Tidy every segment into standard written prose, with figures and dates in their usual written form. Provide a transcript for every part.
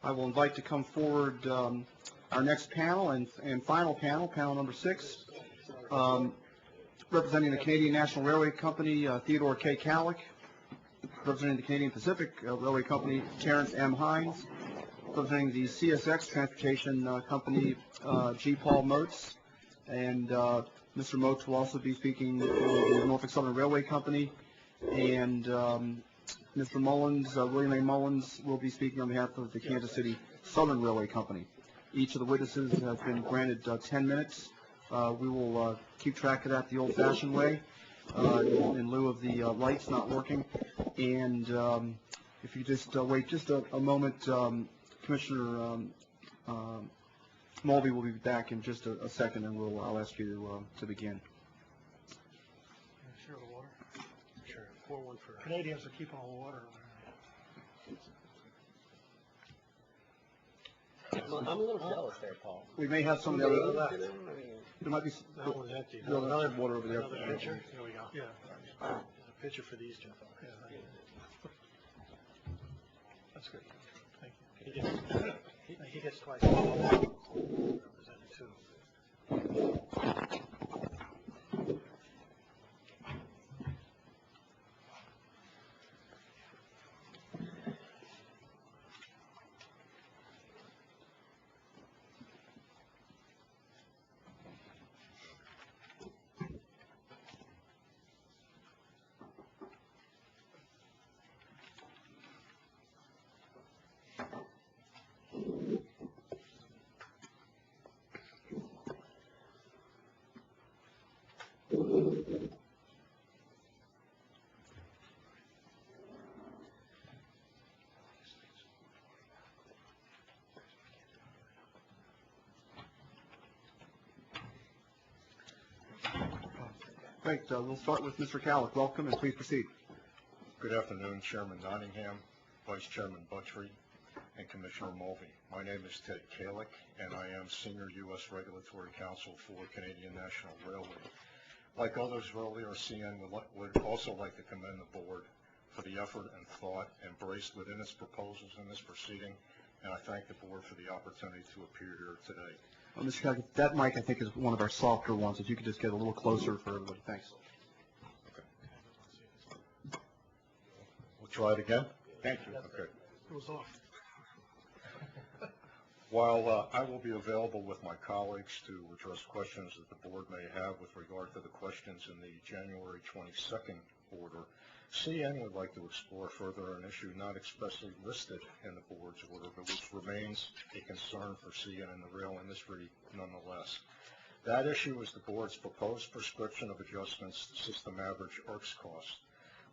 I will invite to come forward our next panel and final panel, panel number 6, representing the Canadian National Railway Company, Theodore K. Calick, representing the Canadian Pacific Railway Company, Terrence M. Hines, representing the CSX Transportation Company, G. Paul Motes, and Mr. Motes will also be speaking for the Norfolk Southern Railway Company, and Mr. Mullins, William A. Mullins, will be speaking on behalf of the Kansas City Southern Railway Company. Each of the witnesses has been granted 10 minutes. We will keep track of that the old-fashioned way, in lieu of the lights not working. And if you just wait just a moment, Commissioner Mulvey will be back in just a second, and I'll ask you to begin. Share the water? Sure. Pour one for Canadians are keeping all the water. I'm a little jealous there, Paul. We may have some of the other left. There might be That one's empty. another water over there. Another pitcher? Here we go. Yeah. There's a pitcher for these two. Yeah. That's good. Thank you. He gets twice. Represented too. Great. We'll start with Mr. Calick. Welcome, and please proceed. Good afternoon, Chairman Nottingham, Vice Chairman Buttrey, and Commissioner Mulvey. My name is Ted Calick, and I am Senior U.S. Regulatory Counsel for Canadian National Railway. Like others earlier, CN would also like to commend the Board for the effort and thought embraced within its proposals in this proceeding, and I thank the Board for the opportunity to appear here today. Mr. Calick, that mic, I think, is one of our softer ones. If you could just get a little closer for everybody. Thanks. Okay. We'll try it again. Thank you. Okay. It was off. While I will be available with my colleagues to address questions that the Board may have with regard to the questions in the January 22nd order, CN would like to explore further an issue not expressly listed in the Board's order, but which remains a concern for CN and the rail industry nonetheless. That issue is the Board's proposed prescription of adjustments to system average IRCS costs,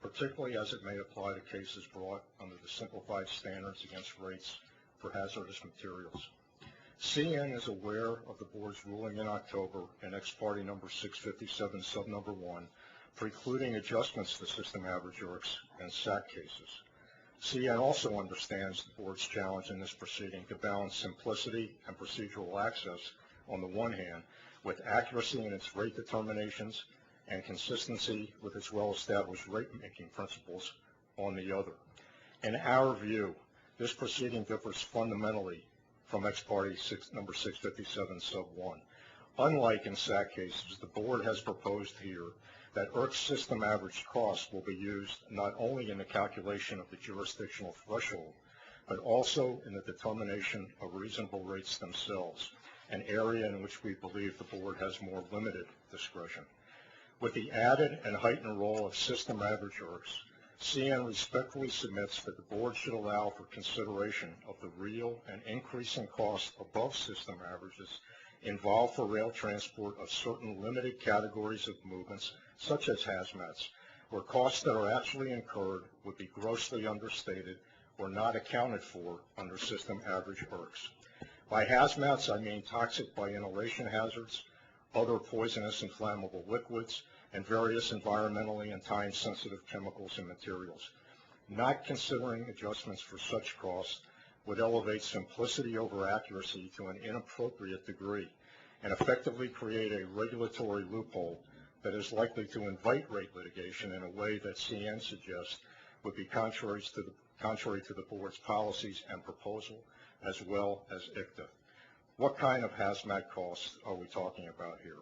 particularly as it may apply to cases brought under the simplified standards against rates for hazardous materials. CN is aware of the Board's ruling in October in Ex Parte number 657 sub number 1, precluding adjustments to system average IRCS and SAC cases. CN also understands the Board's challenge in this proceeding to balance simplicity and procedural access on the one hand with accuracy in its rate determinations and consistency with its well-established rate-making principles on the other. In our view, this proceeding differs fundamentally from Ex Parte number 657 sub 1. Unlike in SAC cases, the Board has proposed here that IRCS system average costs will be used not only in the calculation of the jurisdictional threshold, but also in the determination of reasonable rates themselves, an area in which we believe the Board has more limited discretion. With the added and heightened role of system average IRCS, CN respectfully submits that the Board should allow for consideration of the real and increasing cost above system averages involved for rail transport of certain limited categories of movements, such as hazmats, where costs that are actually incurred would be grossly understated or not accounted for under system average IRCS. By hazmats, I mean toxic by inhalation hazards, other poisonous and flammable liquids, and various environmentally and time-sensitive chemicals and materials. Not considering adjustments for such costs would elevate simplicity over accuracy to an inappropriate degree and effectively create a regulatory loophole that is likely to invite rate litigation in a way that CN suggests would be contrary to contrary to the board's policies and proposal, as well as ICTA. What kind of hazmat costs are we talking about here?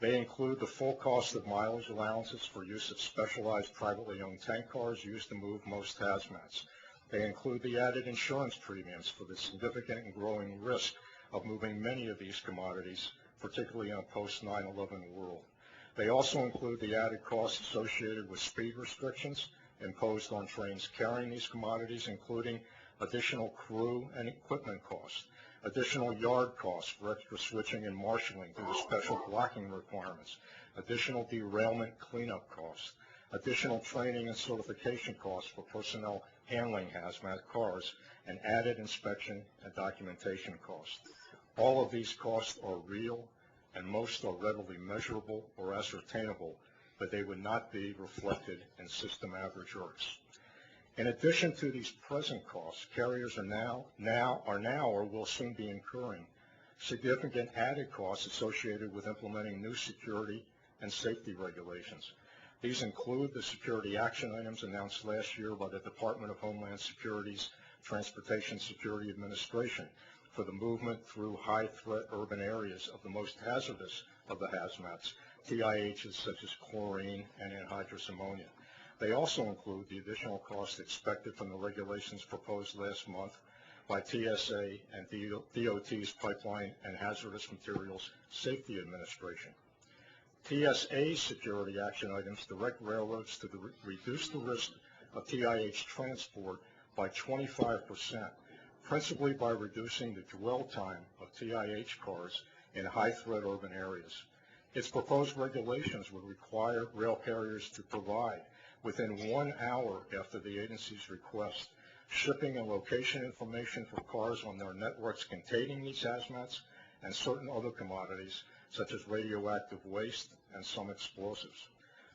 They include the full cost of mileage allowances for use of specialized privately owned tank cars used to move most hazmats. They include the added insurance premiums for the significant and growing risk of moving many of these commodities, particularly in a post-9/11 world. They also include the added costs associated with speed restrictions imposed on trains carrying these commodities, including additional crew and equipment costs, additional yard costs for extra switching and marshaling due to special blocking requirements, additional derailment cleanup costs, additional training and certification costs for personnel handling hazmat cars, and added inspection and documentation costs. All of these costs are real, and most are readily measurable or ascertainable, but they would not be reflected in system average ERCs. In addition to these present costs, carriers are now or will soon be incurring significant added costs associated with implementing new security and safety regulations. These include the security action items announced last year by the Department of Homeland Security's Transportation Security Administration for the movement through high-threat urban areas of the most hazardous of the hazmats, TIHs such as chlorine and anhydrous ammonia. They also include the additional costs expected from the regulations proposed last month by TSA and DOT's Pipeline and Hazardous Materials Safety Administration. TSA's security action items direct railroads to reduce the risk of TIH transport by 25%, principally by reducing the dwell time of TIH cars in high-threat urban areas. Its proposed regulations would require rail carriers to provide, within 1 hour after the agency's request, shipping and location information for cars on their networks containing these hazmats and certain other commodities, such as radioactive waste and some explosives.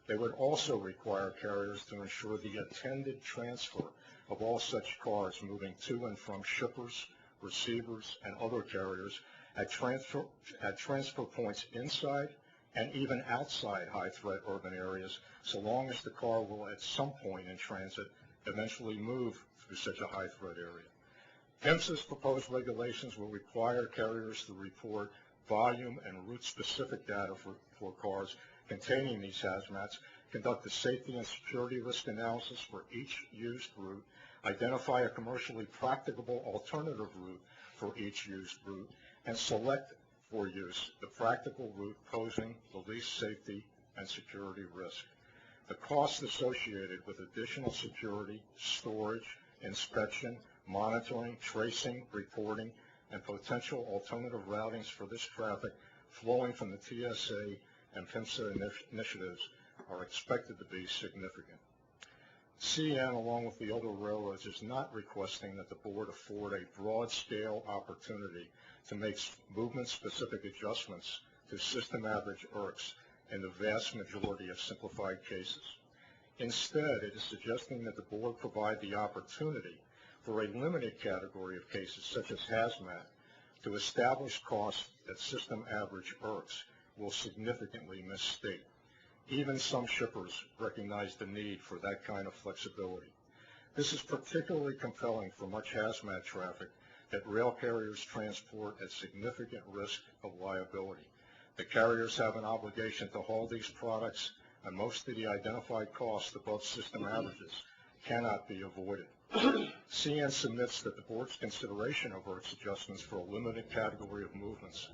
They would also require carriers to ensure the attended transfer of all such cars moving to and from shippers, receivers, and other carriers at transfer points inside and even outside high-threat urban areas, so long as the car will at some point in transit eventually move through such a high-threat area. PHMSA's proposed regulations will require carriers to report volume and route-specific data for cars containing these hazmats, conduct a safety and security risk analysis for each used route, identify a commercially practicable alternative route for each used route, and select for use the practical route posing the least safety and security risk. The costs associated with additional security, storage, inspection, monitoring, tracing, reporting, and potential alternative routings for this traffic flowing from the TSA and PHMSA initiatives are expected to be significant. CN, along with the other railroads, is not requesting that the board afford a broad-scale opportunity to make movement-specific adjustments to system average ERCs in the vast majority of simplified cases. Instead, it is suggesting that the board provide the opportunity for a limited category of cases, such as hazmat, to establish costs that system average ERCs will significantly misstate. Even some shippers recognize the need for that kind of flexibility. This is particularly compelling for much hazmat traffic that rail carriers transport at significant risk of liability. The carriers have an obligation to haul these products, and most of the identified costs above system averages cannot be avoided. CN submits that the board's consideration of ERCs adjustments for a limited category of movements,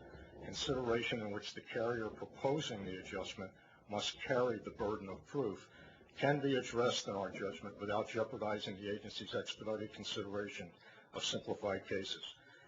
consideration in which the carrier proposing the adjustment must carry the burden of proof, can be addressed in our judgment without jeopardizing the agency's expedited consideration of simplified cases.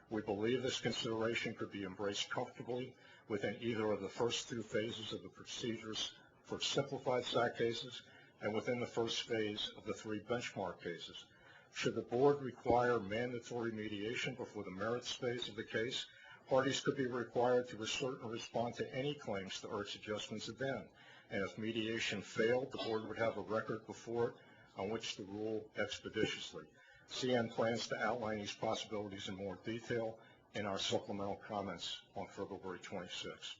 We believe this consideration could be embraced comfortably within either of the first two phases of the procedures for simplified SAC cases and within the first phase of the 3 benchmark cases. Should the board require mandatory mediation before the merits phase of the case, parties could be required to assert and respond to any claims to ERCs adjustments then, and if mediation failed, the board would have a record before it on which to rule expeditiously. CN plans to outline these possibilities in more detail in our supplemental comments on February 26.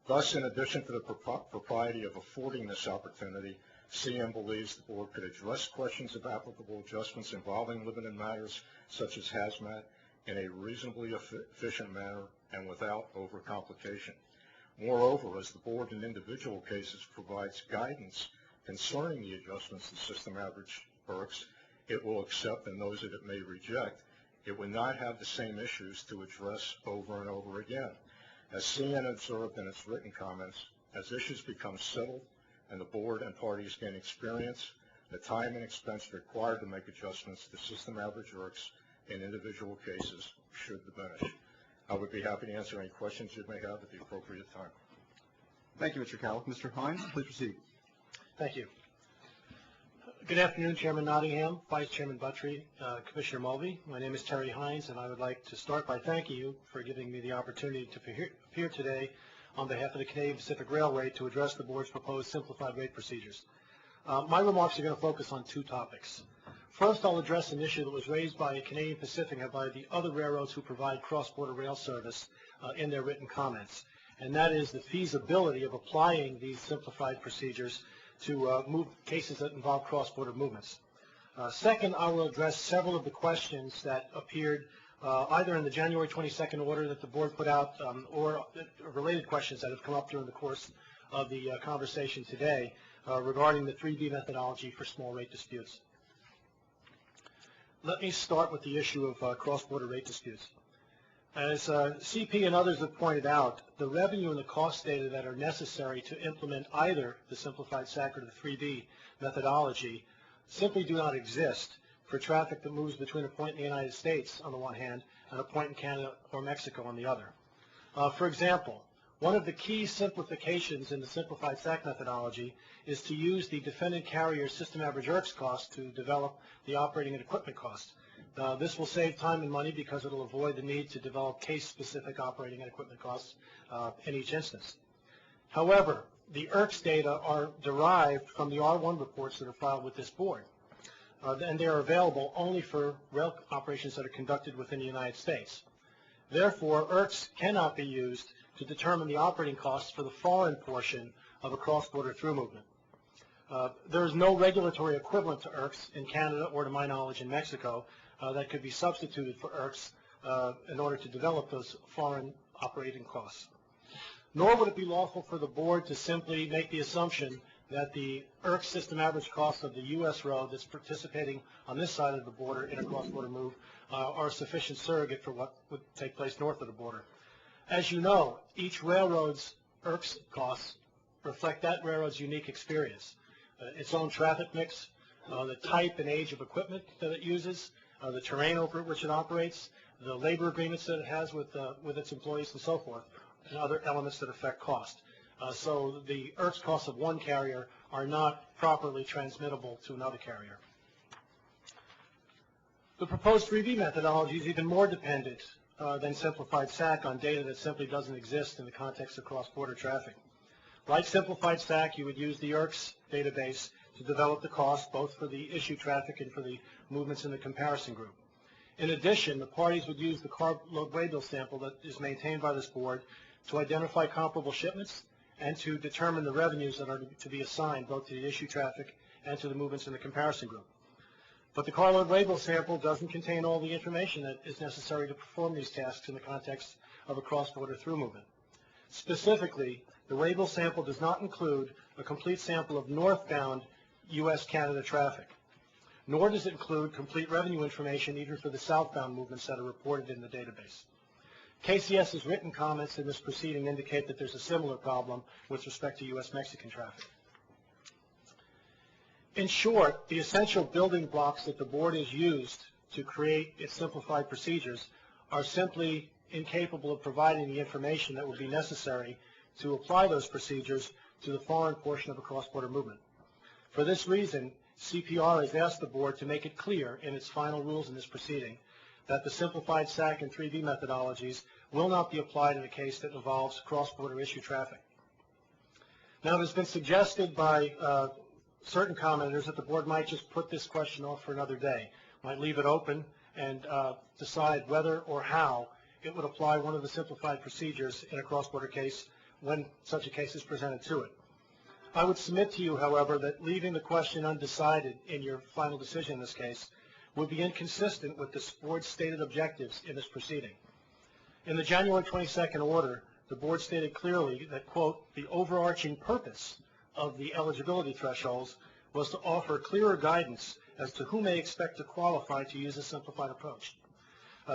Thus, in addition to the propriety of affording this opportunity, CN believes the board could address questions of applicable adjustments involving limited matters such as hazmat in a reasonably efficient manner and without overcomplication. Moreover, as the board in individual cases provides guidance concerning the adjustments to system average IRCs it will accept and those that it may reject, it would not have the same issues to address over and over again. As CN observed in its written comments, as issues become settled and the board and parties gain experience, the time and expense required to make adjustments to system average IRCs in individual cases should diminish. I would be happy to answer any questions you may have at the appropriate time. Thank you, Mr. Calick. Mr. Hines, please proceed. Thank you. Good afternoon, Chairman Nottingham, Vice Chairman Buttry, Commissioner Mulvey. My name is Terry Hines, and I would like to start by thanking you for giving me the opportunity to appear today on behalf of the Canadian Pacific Railway to address the board's proposed simplified rate procedures. My remarks are going to focus on two topics. First, I'll address an issue that was raised by Canadian Pacific and by the other railroads who provide cross-border rail service in their written comments, and that is the feasibility of applying these simplified procedures to move cases that involve cross-border movements. Second, I will address several of the questions that appeared either in the January 22nd order that the board put out or related questions that have come up during the course of the conversation today regarding the 3B methodology for small rate disputes. Let me start with the issue of cross-border rate disputes. As CP and others have pointed out, the revenue and the cost data that are necessary to implement either the simplified SAC or the 3B methodology simply do not exist for traffic that moves between a point in the United States on the one hand and a point in Canada or Mexico on the other. For example, one of the key simplifications in the simplified SAC methodology is to use the defendant carrier system average IRCs cost to develop the operating and equipment cost. This will save time and money because it will avoid the need to develop case-specific operating and equipment costs in each instance. However, the IRCs data are derived from the R1 reports that are filed with this board, and they are available only for rail operations that are conducted within the United States. Therefore, IRCs cannot be used to determine the operating costs for the foreign portion of a cross-border through movement. There is no regulatory equivalent to IRCs in Canada or, to my knowledge, in Mexico that could be substituted for IRCs in order to develop those foreign operating costs. Nor would it be lawful for the board to simply make the assumption that the IRC system average costs of the U.S. road that's participating on this side of the border in a cross-border move are a sufficient surrogate for what would take place north of the border. As you know, each railroad's IRCs costs reflect that railroad's unique experience, its own traffic mix, the type and age of equipment that it uses, the terrain over which it operates, the labor agreements that it has with its employees and so forth, and other elements that affect cost. So the IRCs costs of one carrier are not properly transmittable to another carrier. The proposed 3B methodology is even more dependent than simplified SAC on data that simply doesn't exist in the context of cross-border traffic. Like simplified SAC, you would use the IRCs database to develop the cost both for the issue traffic and for the movements in the comparison group. In addition, the parties would use the carload waybill sample that is maintained by this board to identify comparable shipments and to determine the revenues that are to be assigned both to the issue traffic and to the movements in the comparison group. But the carload waybill sample doesn't contain all the information that is necessary to perform these tasks in the context of a cross-border through movement. Specifically, the waybill sample does not include a complete sample of northbound U.S.-Canada traffic, nor does it include complete revenue information even for the southbound movements that are reported in the database. KCS's written comments in this proceeding indicate that there's a similar problem with respect to U.S.-Mexican traffic. In short, the essential building blocks that the board has used to create its simplified procedures are simply incapable of providing the information that would be necessary to apply those procedures to the foreign portion of a cross-border movement. For this reason, CPR has asked the board to make it clear in its final rules in this proceeding that the simplified SAC and 3B methodologies will not be applied in a case that involves cross-border issue traffic. Now, it has been suggested by certain commenters that the board might just put this question off for another day, might leave it open and decide whether or how it would apply one of the simplified procedures in a cross-border case when such a case is presented to it. I would submit to you, however, that leaving the question undecided in your final decision in this case would be inconsistent with the board's stated objectives in this proceeding. In the January 22nd order, the board stated clearly that, quote, the overarching purpose of the eligibility thresholds was to offer clearer guidance as to who may expect to qualify to use a simplified approach.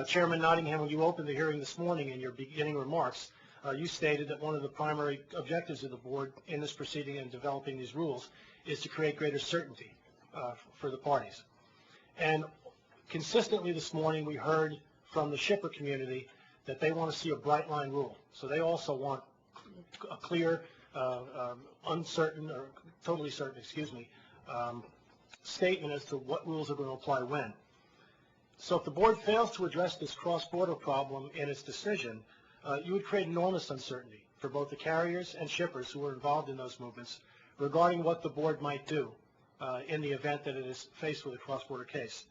Chairman Nottingham, when you opened the hearing this morning in your beginning remarks, you stated that one of the primary objectives of the board in this proceeding and developing these rules is to create greater certainty for the parties. And consistently this morning we heard from the shipper community that they want to see a bright line rule. So they also want a clear, uncertain, or totally certain, statement as to what rules are going to apply when. So if the board fails to address this cross-border problem in its decision, you would create enormous uncertainty for both the carriers and shippers who are involved in those movements regarding what the board might do in the event that it is faced with a cross-border case.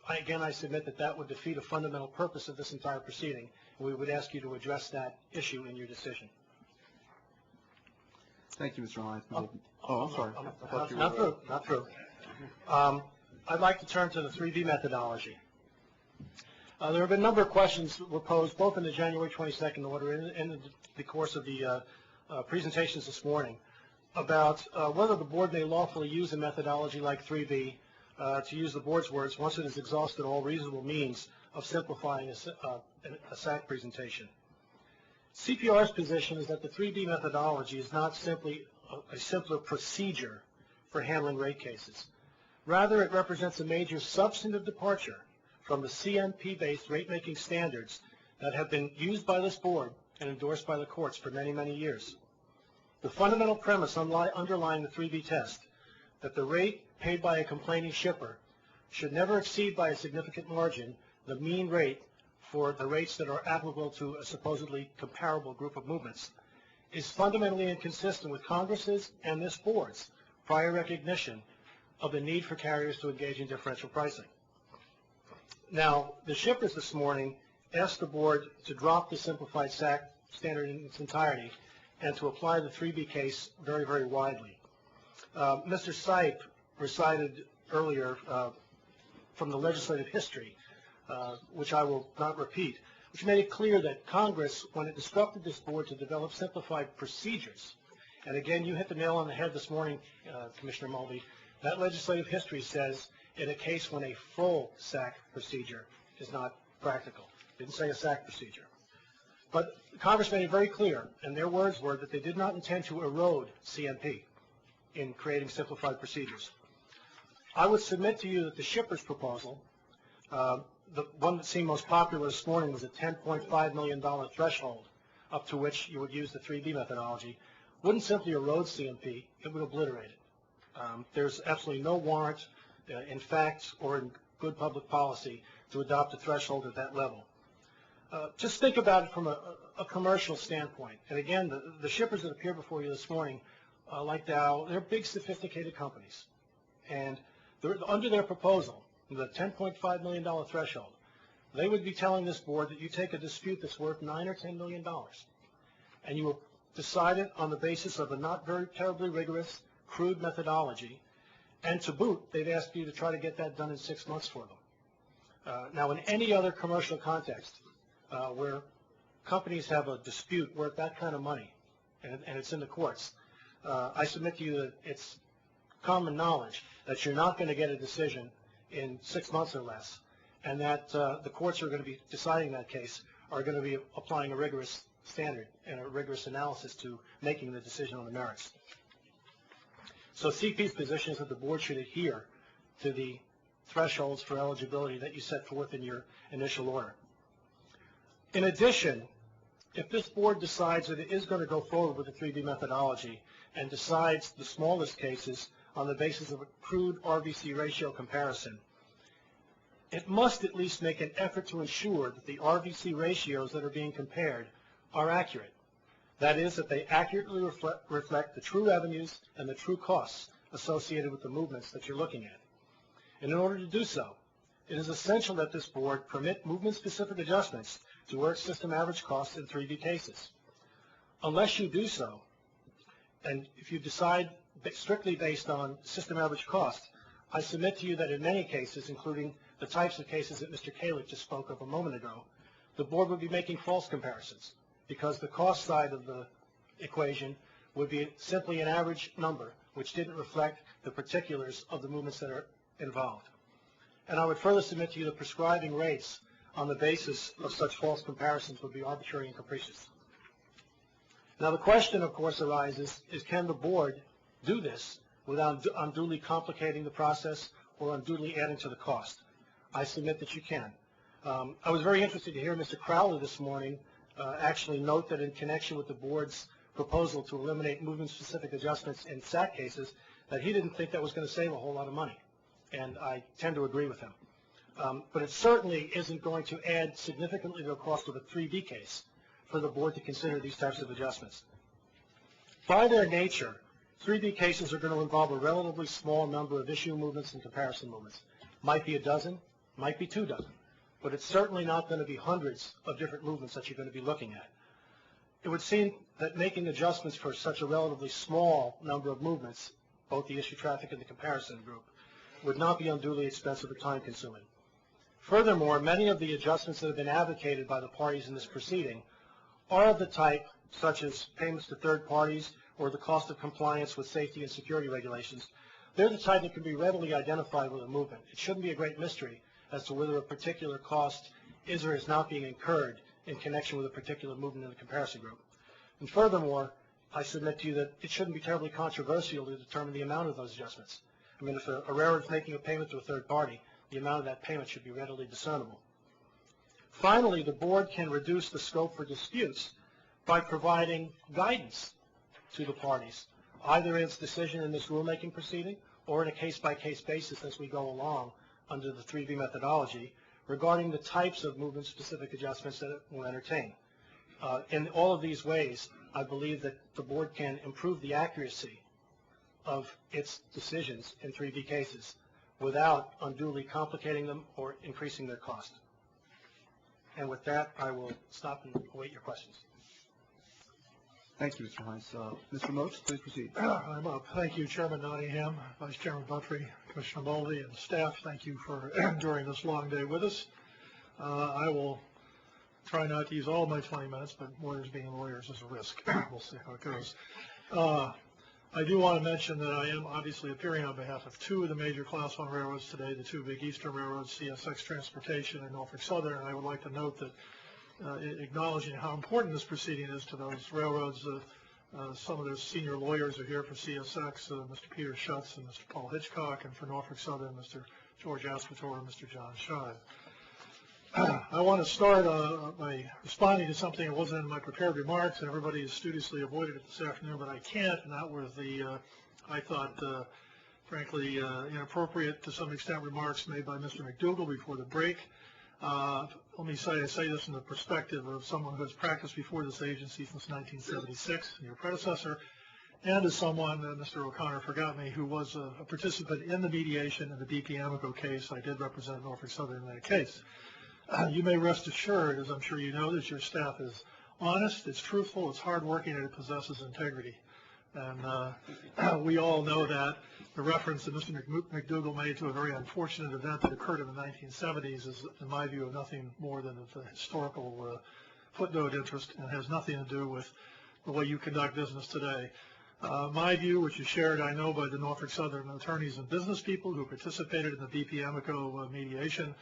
Again, I submit that that would defeat a fundamental purpose of this entire proceeding, and we would ask you to address that issue in your decision. Thank you, Mr. Hines. I'm sorry. I thought you Not were, through, not through. I'd like to turn to the 3B methodology. There have been a number of questions that were posed both in the January 22nd order and in the course of the presentations this morning about whether the board may lawfully use a methodology like 3B to use the board's words once it has exhausted all reasonable means of simplifying a SAC presentation. CPR's position is that the 3B methodology is not simply a simpler procedure for handling rate cases. Rather, it represents a major substantive departure from the CMP-based rate-making standards that have been used by this board and endorsed by the courts for many, many years. The fundamental premise underlying the 3B test, that the rate paid by a complaining shipper should never exceed by a significant margin the mean rate for the rates that are applicable to a supposedly comparable group of movements, is fundamentally inconsistent with Congress's and this board's prior recognition of the need for carriers to engage in differential pricing. Now, the shippers this morning asked the board to drop the simplified SAC standard in its entirety and to apply the 3B case very, very widely. Mr. Sipe recited earlier from the legislative history, which I will not repeat, which made it clear that Congress, when it instructed this board to develop simplified procedures, and again, you hit the nail on the head this morning, Commissioner Mulvey, that legislative history says in a case when a full SAC procedure is not practical. It didn't say a SAC procedure. But Congress made it very clear, and their words were that they did not intend to erode CMP in creating simplified procedures. I would submit to you that the shipper's proposal, the one that seemed most popular this morning, was a $10.5 million threshold up to which you would use the 3B methodology, wouldn't simply erode CMP, it would obliterate it. There's absolutely no warrant in fact or in good public policy to adopt a threshold at that level. Just think about it from a commercial standpoint. And again, the shippers that appear before you this morning, like Dow, they're big, sophisticated companies. And under their proposal, the $10.5 million threshold, they would be telling this board that you take a dispute that's worth $9 or $10 million, and you will decide it on the basis of a not very terribly rigorous, crude methodology, and to boot, they've asked you to try to get that done in 6 months for them. Now, in any other commercial context where companies have a dispute worth that kind of money, and it's in the courts, I submit to you that it's common knowledge that you're not going to get a decision in 6 months or less, and that the courts are going to be deciding that case are going to be applying a rigorous standard and a rigorous analysis to making the decision on the merits. So CP's position is that the board should adhere to the thresholds for eligibility that you set forth in your initial order. In addition, if this board decides that it is going to go forward with the 3B methodology and decides the smallest cases on the basis of a crude RVC ratio comparison, it must at least make an effort to ensure that the RVC ratios that are being compared are accurate. That is, that they accurately reflect the true revenues and the true costs associated with the movements that you're looking at. And in order to do so, it is essential that this board permit movement-specific adjustments to work system average costs in 3B cases. Unless you do so, And if you decide strictly based on system average cost, I submit to you that in many cases, including the types of cases that Mr. Kalick just spoke of a moment ago, the board would be making false comparisons because the cost side of the equation would be simply an average number which didn't reflect the particulars of the movements that are involved. And I would further submit to you that prescribing rates on the basis of such false comparisons would be arbitrary and capricious. Now the question, of course, arises is can the board do this without unduly complicating the process or unduly adding to the cost? I submit that you can. I was very interested to hear Mr. Crowley this morning actually note that in connection with the board's proposal to eliminate movement-specific adjustments in SAC cases, that he didn't think that was going to save a whole lot of money. And I tend to agree with him. But it certainly isn't going to add significantly to the cost of a 3B case for the board to consider these types of adjustments. By their nature, 3B cases are going to involve a relatively small number of issue movements and comparison movements. Might be a dozen, might be 2 dozen, but it's certainly not going to be hundreds of different movements that you're going to be looking at. It would seem that making adjustments for such a relatively small number of movements, both the issue traffic and the comparison group, would not be unduly expensive or time-consuming. Furthermore, many of the adjustments that have been advocated by the parties in this proceeding are of the type such as payments to third parties or the cost of compliance with safety and security regulations. They're the type that can be readily identified with a movement. It shouldn't be a great mystery as to whether a particular cost is or is not being incurred in connection with a particular movement in the comparison group. And furthermore, I submit to you that it shouldn't be terribly controversial to determine the amount of those adjustments. I mean, if a railroad is making a payment to a third party, the amount of that payment should be readily discernible. Finally, the board can reduce the scope for disputes by providing guidance to the parties, either in its decision in this rulemaking proceeding or in a case-by-case basis as we go along under the 3B methodology regarding the types of movement-specific adjustments that it will entertain. In all of these ways, I believe that the board can improve the accuracy of its decisions in 3B cases without unduly complicating them or increasing their cost. And with that, I will stop and await your questions. Thank you, Mr. Hines. Mr. Moats, please proceed. I'm up. Thank you, Chairman Nottingham, Vice Chairman Buttry, Commissioner Mulvey, and staff. Thank you for enduring this long day with us. I will try not to use all of my 20 minutes, but lawyers being lawyers is a risk. We'll see how it goes. I do want to mention that I am obviously appearing on behalf of 2 of the major Class 1 railroads today, the 2 big Eastern railroads, CSX Transportation and Norfolk Southern, and I would like to note that acknowledging how important this proceeding is to those railroads, some of their senior lawyers are here for CSX, Mr. Peter Schutz and Mr. Paul Hitchcock, and for Norfolk Southern, Mr. George Aspator and Mr. John Shive. I want to start by responding to something that wasn't in my prepared remarks, and everybody has studiously avoided it this afternoon, but I can't, and that was the, I thought, frankly, inappropriate to some extent remarks made by Mr. McDougall before the break. Let me say, I say this in the perspective of someone who has practiced before this agency since 1976, your predecessor, and as someone, Mr. O'Connor forgot me, who was a participant in the mediation in the BP Amico case. I did represent Norfolk Southern in that case. You may rest assured, as I'm sure you know, that your staff is honest, it's truthful, it's hardworking, and it possesses integrity. And we all know that. The reference that Mr. McDougall made to a very unfortunate event that occurred in the 1970s is, in my view, of nothing more than a historical footnote interest and has nothing to do with the way you conduct business today. My view, which is shared, I know, by the Norfolk Southern attorneys and business people who participated in the BP Amico mediation,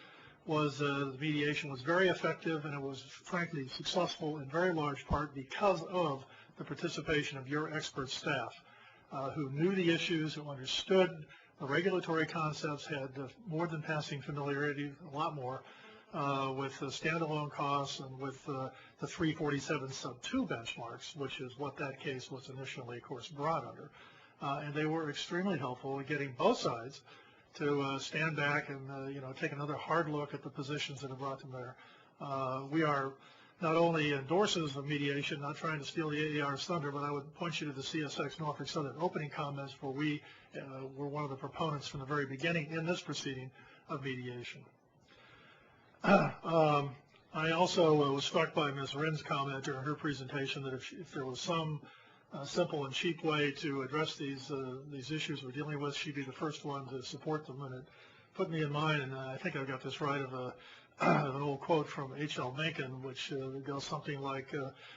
was the mediation was very effective, and it was, frankly, successful in very large part because of the participation of your expert staff who knew the issues, who understood the regulatory concepts, had more than passing familiarity, a lot more, with the standalone costs and with the 347 sub 2 benchmarks, which is what that case was initially, of course, brought under. And they were extremely helpful in getting both sides to stand back and take another hard look at the positions that have brought them there. We are not only endorsers of mediation, not trying to steal the AAR's thunder, but I would point you to the CSX Norfolk Southern opening comments where we were one of the proponents from the very beginning in this proceeding of mediation. I also was struck by Ms. Wren's comment during her presentation that if there was some simple and cheap way to address these issues we're dealing with, she'd be the first one to support them. And it put me in mind, and I think I got this right, of an old quote from H.L. Mencken, which goes something like,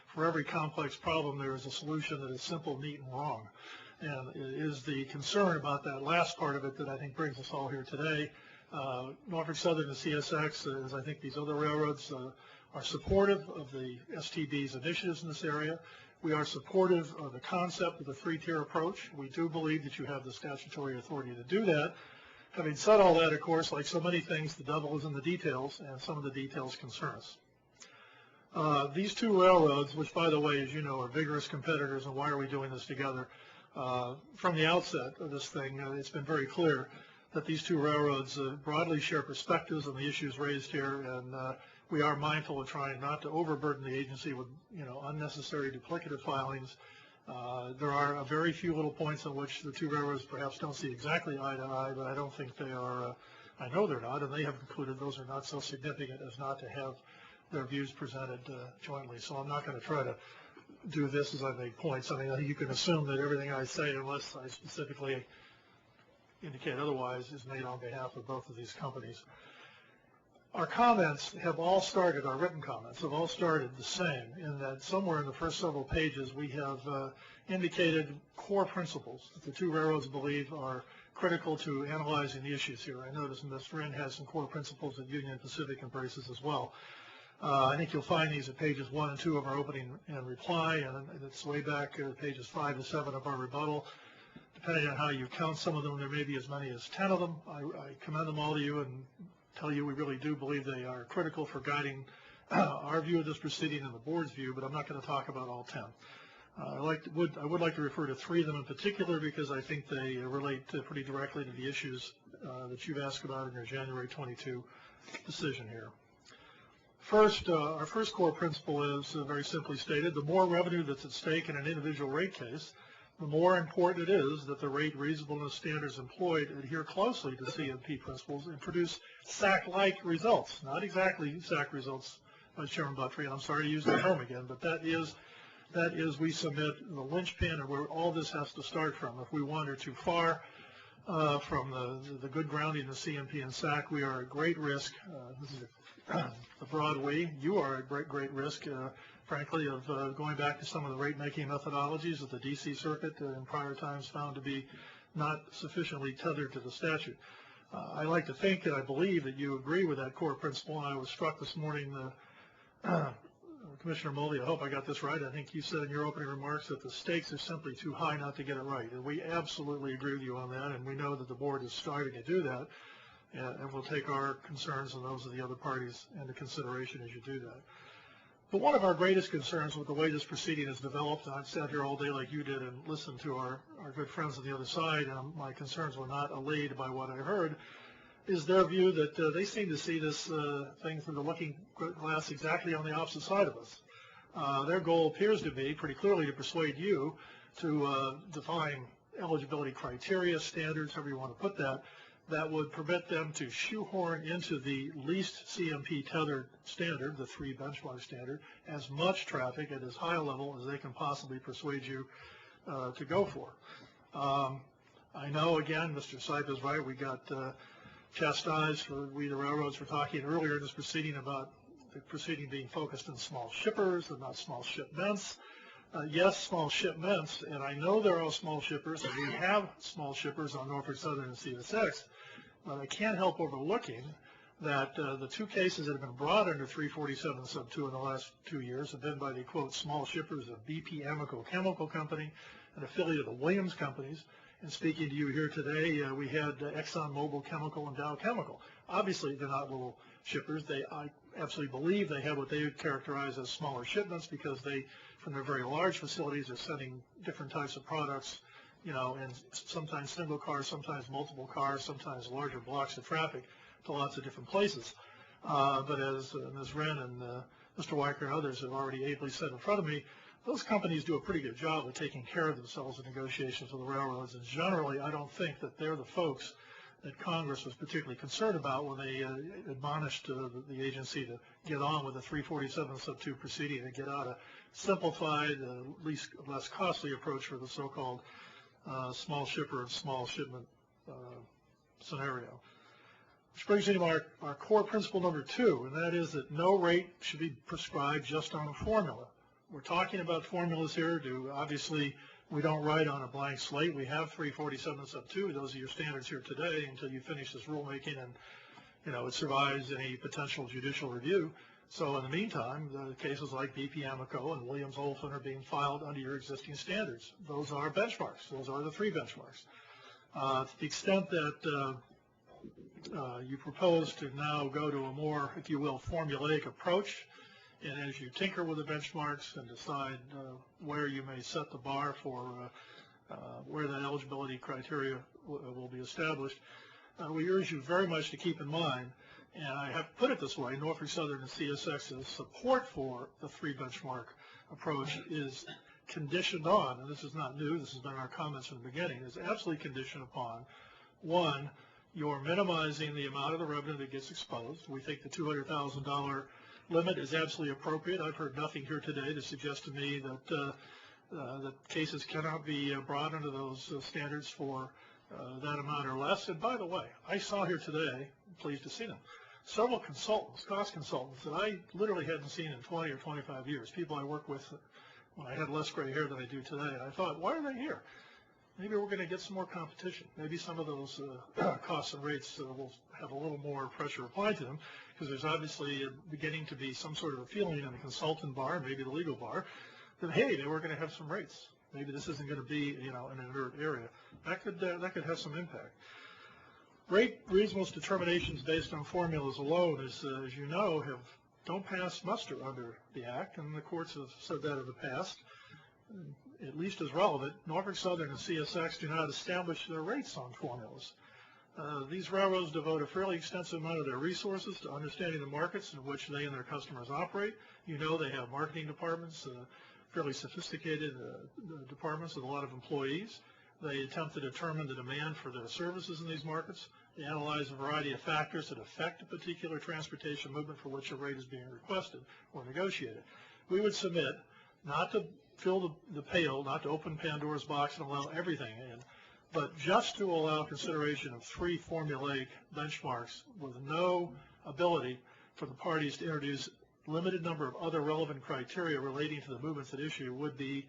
for every complex problem, there is a solution that is simple, neat, and wrong. And it is the concern about that last part of it that I think brings us all here today. Norfolk Southern and CSX, as I think these other railroads, are supportive of the STB's initiatives in this area. We are supportive of the concept of the three-tier approach. We do believe that you have the statutory authority to do that. Having said all that, of course, like so many things, the devil is in the details, and some of the details concern us. These two railroads, which, by the way, as you know, are vigorous competitors, and why are we doing this together? From the outset of this thing, it's been very clear that these two railroads broadly share perspectives on the issues raised here, and we are mindful of trying not to overburden the agency with, unnecessary duplicative filings. There are a very few little points on which the two railroads perhaps don't see exactly eye to eye, but I don't think they are, I know they're not, and they have concluded those are not so significant as not to have their views presented jointly. So I'm not going to try to do this as I make points. I mean, you can assume that everything I say, unless I specifically indicate otherwise, is made on behalf of both of these companies. Our comments have all started, our written comments have all started the same, in that somewhere in the first several pages we have indicated core principles that the two railroads believe are critical to analyzing the issues here. I notice Ms. Wren has some core principles that Union Pacific embraces as well. I think you'll find these at pages 1 and 2 of our opening and reply, and it's way back at pages 5 to 7 of our rebuttal. Depending on how you count some of them, there may be as many as 10 of them. I commend them all to you and tell you we really do believe they are critical for guiding our view of this proceeding and the board's view, but I'm not going to talk about all 10. I would like to refer to 3 of them in particular because I think they relate pretty directly to the issues that you've asked about in your January 22 decision here. First, our first core principle is very simply stated: the more revenue that's at stake in an individual rate case, the more important it is that the rate reasonableness standards employed adhere closely to CMP principles and produce SAC-like results. Not exactly SAC results, Vice Chairman Buttry, and I'm sorry to use the term again, but that is we submit the linchpin and where all this has to start from. If we wander too far from the good grounding of CMP and SAC, we are at great risk. This is a broad we. You are at great risk, frankly, of going back to some of the rate-making methodologies that the D.C. Circuit in prior times found to be not sufficiently tethered to the statute. I like to think and I believe that you agree with that core principle, and I was struck this morning, Commissioner Mulvey, I hope I got this right. I think you said in your opening remarks that the stakes are simply too high not to get it right, and we absolutely agree with you on that, and we know that the board is striving to do that, and we'll take our concerns and those of the other parties into consideration as you do that. But one of our greatest concerns with the way this proceeding is developed, and I've sat here all day like you did and listened to our good friends on the other side, and my concerns were not allayed by what I heard, is their view that they seem to see this thing through the looking glass exactly on the opposite side of us. Their goal appears to be pretty clearly to persuade you to define eligibility criteria, standards, however you want to put that, that would permit them to shoehorn into the least CMP tethered standard, the 3 benchmark standard, as much traffic at as high a level as they can possibly persuade you to go for. I know, again, Mr. Sipe is right. We got chastised for we the railroads for talking earlier in this proceeding about the proceeding being focused on small shippers and not small shipments. Yes, small shipments, and I know there are small shippers, and we have small shippers on Norfolk Southern and CSX, but I can't help overlooking that the 2 cases that have been brought under 347 sub 2 in the last 2 years have been by the, quote, small shippers of BP Amoco Chemical Company, an affiliate of the Williams Companies. And speaking to you here today, we had ExxonMobil Chemical and Dow Chemical. Obviously, they're not little shippers. I absolutely believe they have what they would characterize as smaller shipments because they, from their very large facilities, are sending different types of products, and sometimes single cars, sometimes multiple cars, sometimes larger blocks of traffic to lots of different places. But as Ms. Wren and Mr. Weicker and others have already ably said in front of me, those companies do a pretty good job of taking care of themselves in negotiations with the railroads, and generally I don't think that they're the folks that Congress was particularly concerned about when they admonished the agency to get on with the 347 sub 2 proceeding and get out a simplified, less costly approach for the so-called small shipper and small shipment scenario. Which brings me to our core principle number 2, and that is that no rate should be prescribed just on a formula. We're talking about formulas here. Obviously, we don't write on a blank slate. We have 347 sub 2. Those are your standards here today until you finish this rulemaking and, it survives any potential judicial review. So in the meantime, the cases like BP Amoco and Williams-Olson are being filed under your existing standards. Those are benchmarks. Those are the 3 benchmarks. To the extent that you propose to now go to a more, if you will, formulaic approach, and as you tinker with the benchmarks and decide where you may set the bar for where that eligibility criteria will be established, we urge you very much to keep in mind, and I have put it this way, Norfolk Southern and CSX's support for the 3 benchmark approach is conditioned on, and this is not new, this has been our comments from the beginning, is absolutely conditioned upon, 1, you're minimizing the amount of the revenue that gets exposed. We think the $200,000 limit is absolutely appropriate. I've heard nothing here today to suggest to me that that cases cannot be brought under those standards for that amount or less. And by the way, I saw here today, I'm pleased to see them, several consultants, cost consultants that I literally hadn't seen in 20 or 25 years, people I worked with when I had less gray hair than I do today. I thought, why are they here? Maybe we're going to get some more competition. Maybe some of those costs and rates will have a little more pressure applied to them, because there's obviously beginning to be some sort of a feeling in the consultant bar, maybe the legal bar, that, hey, they were going to have some rates. Maybe this isn't going to be, an inert area. That could have some impact. Rate reasonableness determinations based on formulas alone, as you know, don't pass muster under the Act, and the courts have said that in the past. At least as relevant, Norfolk Southern and CSX do not establish their rates on formulas. These railroads devote a fairly extensive amount of their resources to understanding the markets in which they and their customers operate. They have marketing departments, fairly sophisticated departments with a lot of employees. They attempt to determine the demand for their services in these markets. They analyze a variety of factors that affect a particular transportation movement for which a rate is being requested or negotiated. We would submit not to fill the pail, not to open Pandora's box and allow everything in, but just to allow consideration of 3 formulaic benchmarks with no ability for the parties to introduce limited number of other relevant criteria relating to the movements at issue would be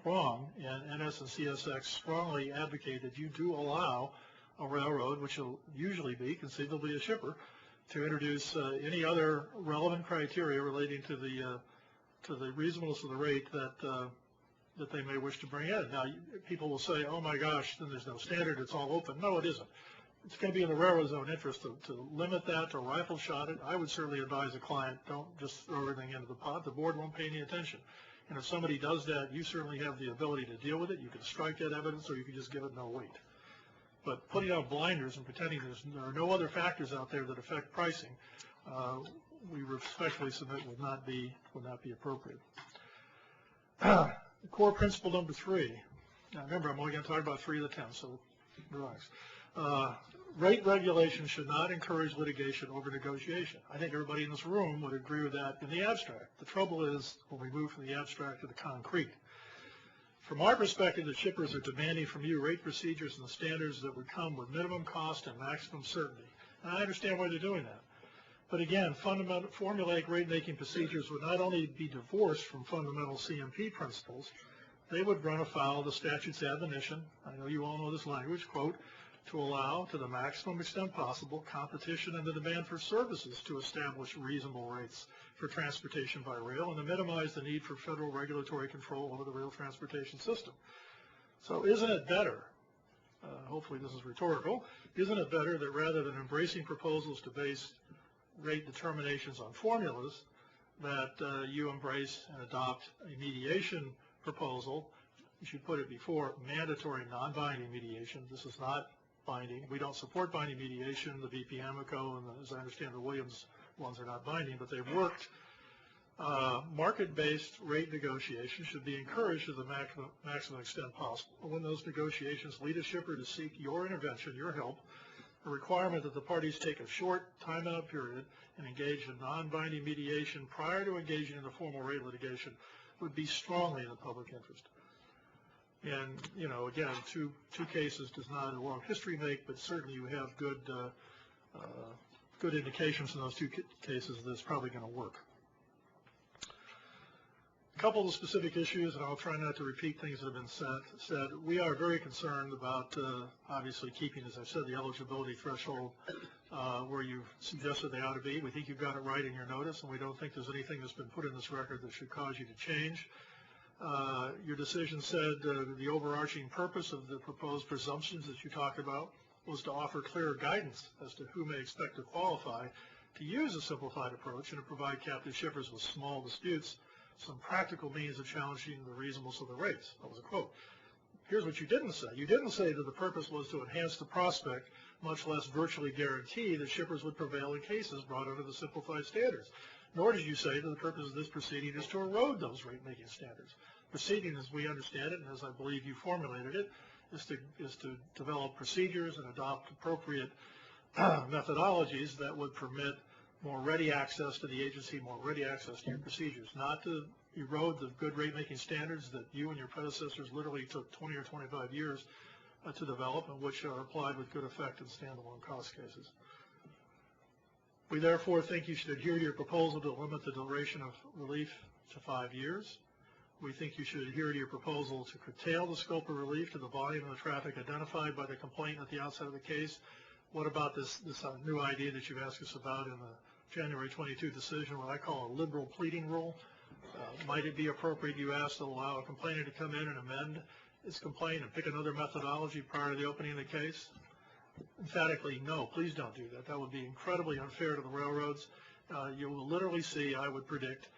wrong. And NS and CSX strongly advocate that you do allow a railroad, which will usually be conceivably a shipper, to introduce any other relevant criteria relating to the reasonableness of the rate that they may wish to bring in. Now, people will say, oh my gosh, then there's no standard, it's all open. No, it isn't. It's going to be in the railroad's own interest to limit that, to rifle shot it. I would certainly advise a client, don't just throw everything into the pot. The board won't pay any attention. And if somebody does that, you certainly have the ability to deal with it. You can strike that evidence, or you can just give it no weight. But putting out blinders and pretending there are no other factors out there that affect pricing, we respectfully submit would not be appropriate. Core principle number 3. Now remember, I'm only going to talk about 3 of the 10, so relax. Rate regulation should not encourage litigation over negotiation. I think everybody in this room would agree with that in the abstract. The trouble is when we move from the abstract to the concrete. From our perspective, the shippers are demanding from you rate procedures and the standards that would come with minimum cost and maximum certainty. And I understand why they're doing that. But again, fundamental formulaic rate-making procedures would not only be divorced from fundamental CMP principles, they would run afoul of the statute's admonition, I know you all know this language, quote, to allow to the maximum extent possible competition and the demand for services to establish reasonable rates for transportation by rail and to minimize the need for federal regulatory control over the rail transportation system. So isn't it better, hopefully this is rhetorical, isn't it better that rather than embracing proposals to base rate determinations on formulas, that you embrace and adopt a mediation proposal? You should put it before mandatory non-binding mediation. This is not binding. We don't support binding mediation. The BP Amoco and as I understand the Williams ones are not binding, but they've worked. Market-based rate negotiations should be encouraged to the maximum extent possible. When those negotiations lead a shipper to seek your intervention, your help, a requirement that the parties take a short timeout period and engage in non-binding mediation prior to engaging in the formal rate litigation would be strongly in the public interest. And, you know, again, two cases does not a long history make, but certainly you have good indications in those two cases that it's probably going to work. A couple of the specific issues, and I'll try not to repeat things that have been said. We are very concerned about, obviously, keeping, as I said, the eligibility threshold where you've suggested they ought to be. We think you've got it right in your notice, and we don't think there's anything that's been put in this record that should cause you to change. Your decision said the overarching purpose of the proposed presumptions that you talked about was to offer clearer guidance as to who may expect to qualify to use a simplified approach and to provide captive shippers with small disputes some practical means of challenging the reasonableness of the rates. That was a quote. Here's what you didn't say. You didn't say that the purpose was to enhance the prospect, much less virtually guarantee that shippers would prevail in cases brought under the simplified standards. Nor did you say that the purpose of this proceeding is to erode those rate-making standards. Proceeding, as we understand it, and as I believe you formulated it, is to develop procedures and adopt appropriate methodologies that would permit more ready access to the agency, more ready access to your procedures, not to erode the good rate-making standards that you and your predecessors literally took 20 or 25 years to develop and which are applied with good effect in standalone cost cases. We therefore think you should adhere to your proposal to limit the duration of relief to 5 years. We think you should adhere to your proposal to curtail the scope of relief to the volume of the traffic identified by the complaint at the outset of the case. What about this new idea that you've asked us about in the January 22 decision, what I call a liberal pleading rule? Might it be appropriate, you asked, to allow a complainant to come in and amend his complaint and pick another methodology prior to the opening of the case? Emphatically, no, please don't do that. That would be incredibly unfair to the railroads. You will literally see, I would predict,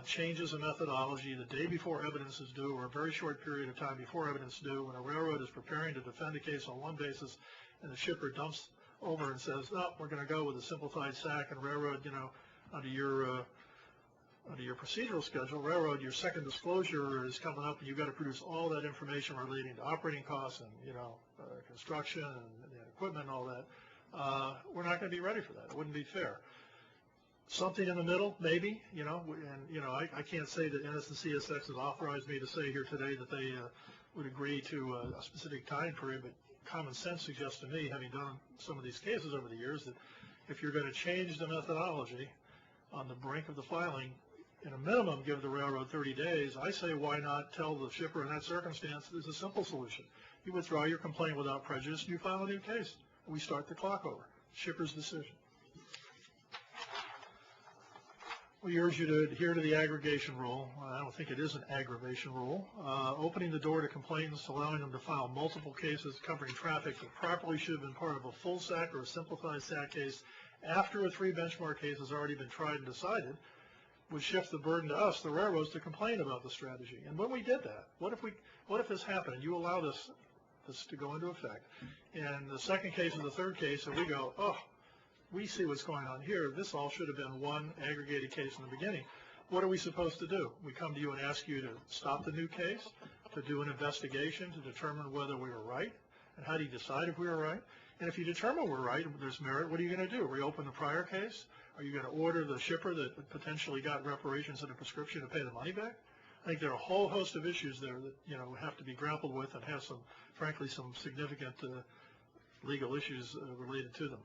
changes in methodology the day before evidence is due or a very short period of time before evidence is due when a railroad is preparing to defend a case on one basis and the shipper dumps over and says, no, we're going to go with a simplified SAC, and railroad, you know, under your procedural schedule, railroad, your second disclosure is coming up and you've got to produce all that information relating to operating costs and, you know, construction and equipment and all that. We're not going to be ready for that. It wouldn't be fair. Something in the middle, maybe, you know, and, you know, I can't say that NS and CSX has authorized me to say here today that they would agree to a specific time period, but common sense suggests to me, having done some of these cases over the years, that if you're going to change the methodology on the brink of the filing, in a minimum give the railroad 30 days, I say why not tell the shipper in that circumstance there's a simple solution. You withdraw your complaint without prejudice and you file a new case. We start the clock over. Shipper's decision. We urge you to adhere to the aggregation rule. I don't think it is an aggravation rule. Opening the door to complainants, allowing them to file multiple cases covering traffic that properly should have been part of a full SAC or a simplified SAC case after a 3 benchmark case has already been tried and decided would shift the burden to us, the railroads, to complain about the strategy. And when we did that, what if this happened and you allow this to go into effect, and the second case and the third case, and we go, oh, we see what's going on here. This all should have been one aggregated case in the beginning. What are we supposed to do? We come to you and ask you to stop the new case, to do an investigation, to determine whether we were right, and how do you decide if we were right? And if you determine we're right and there's merit, what are you going to do? Reopen the prior case? Are you going to order the shipper that potentially got reparations in a prescription to pay the money back? I think there are a whole host of issues there that, you know, have to be grappled with and have some, frankly, some significant legal issues related to them.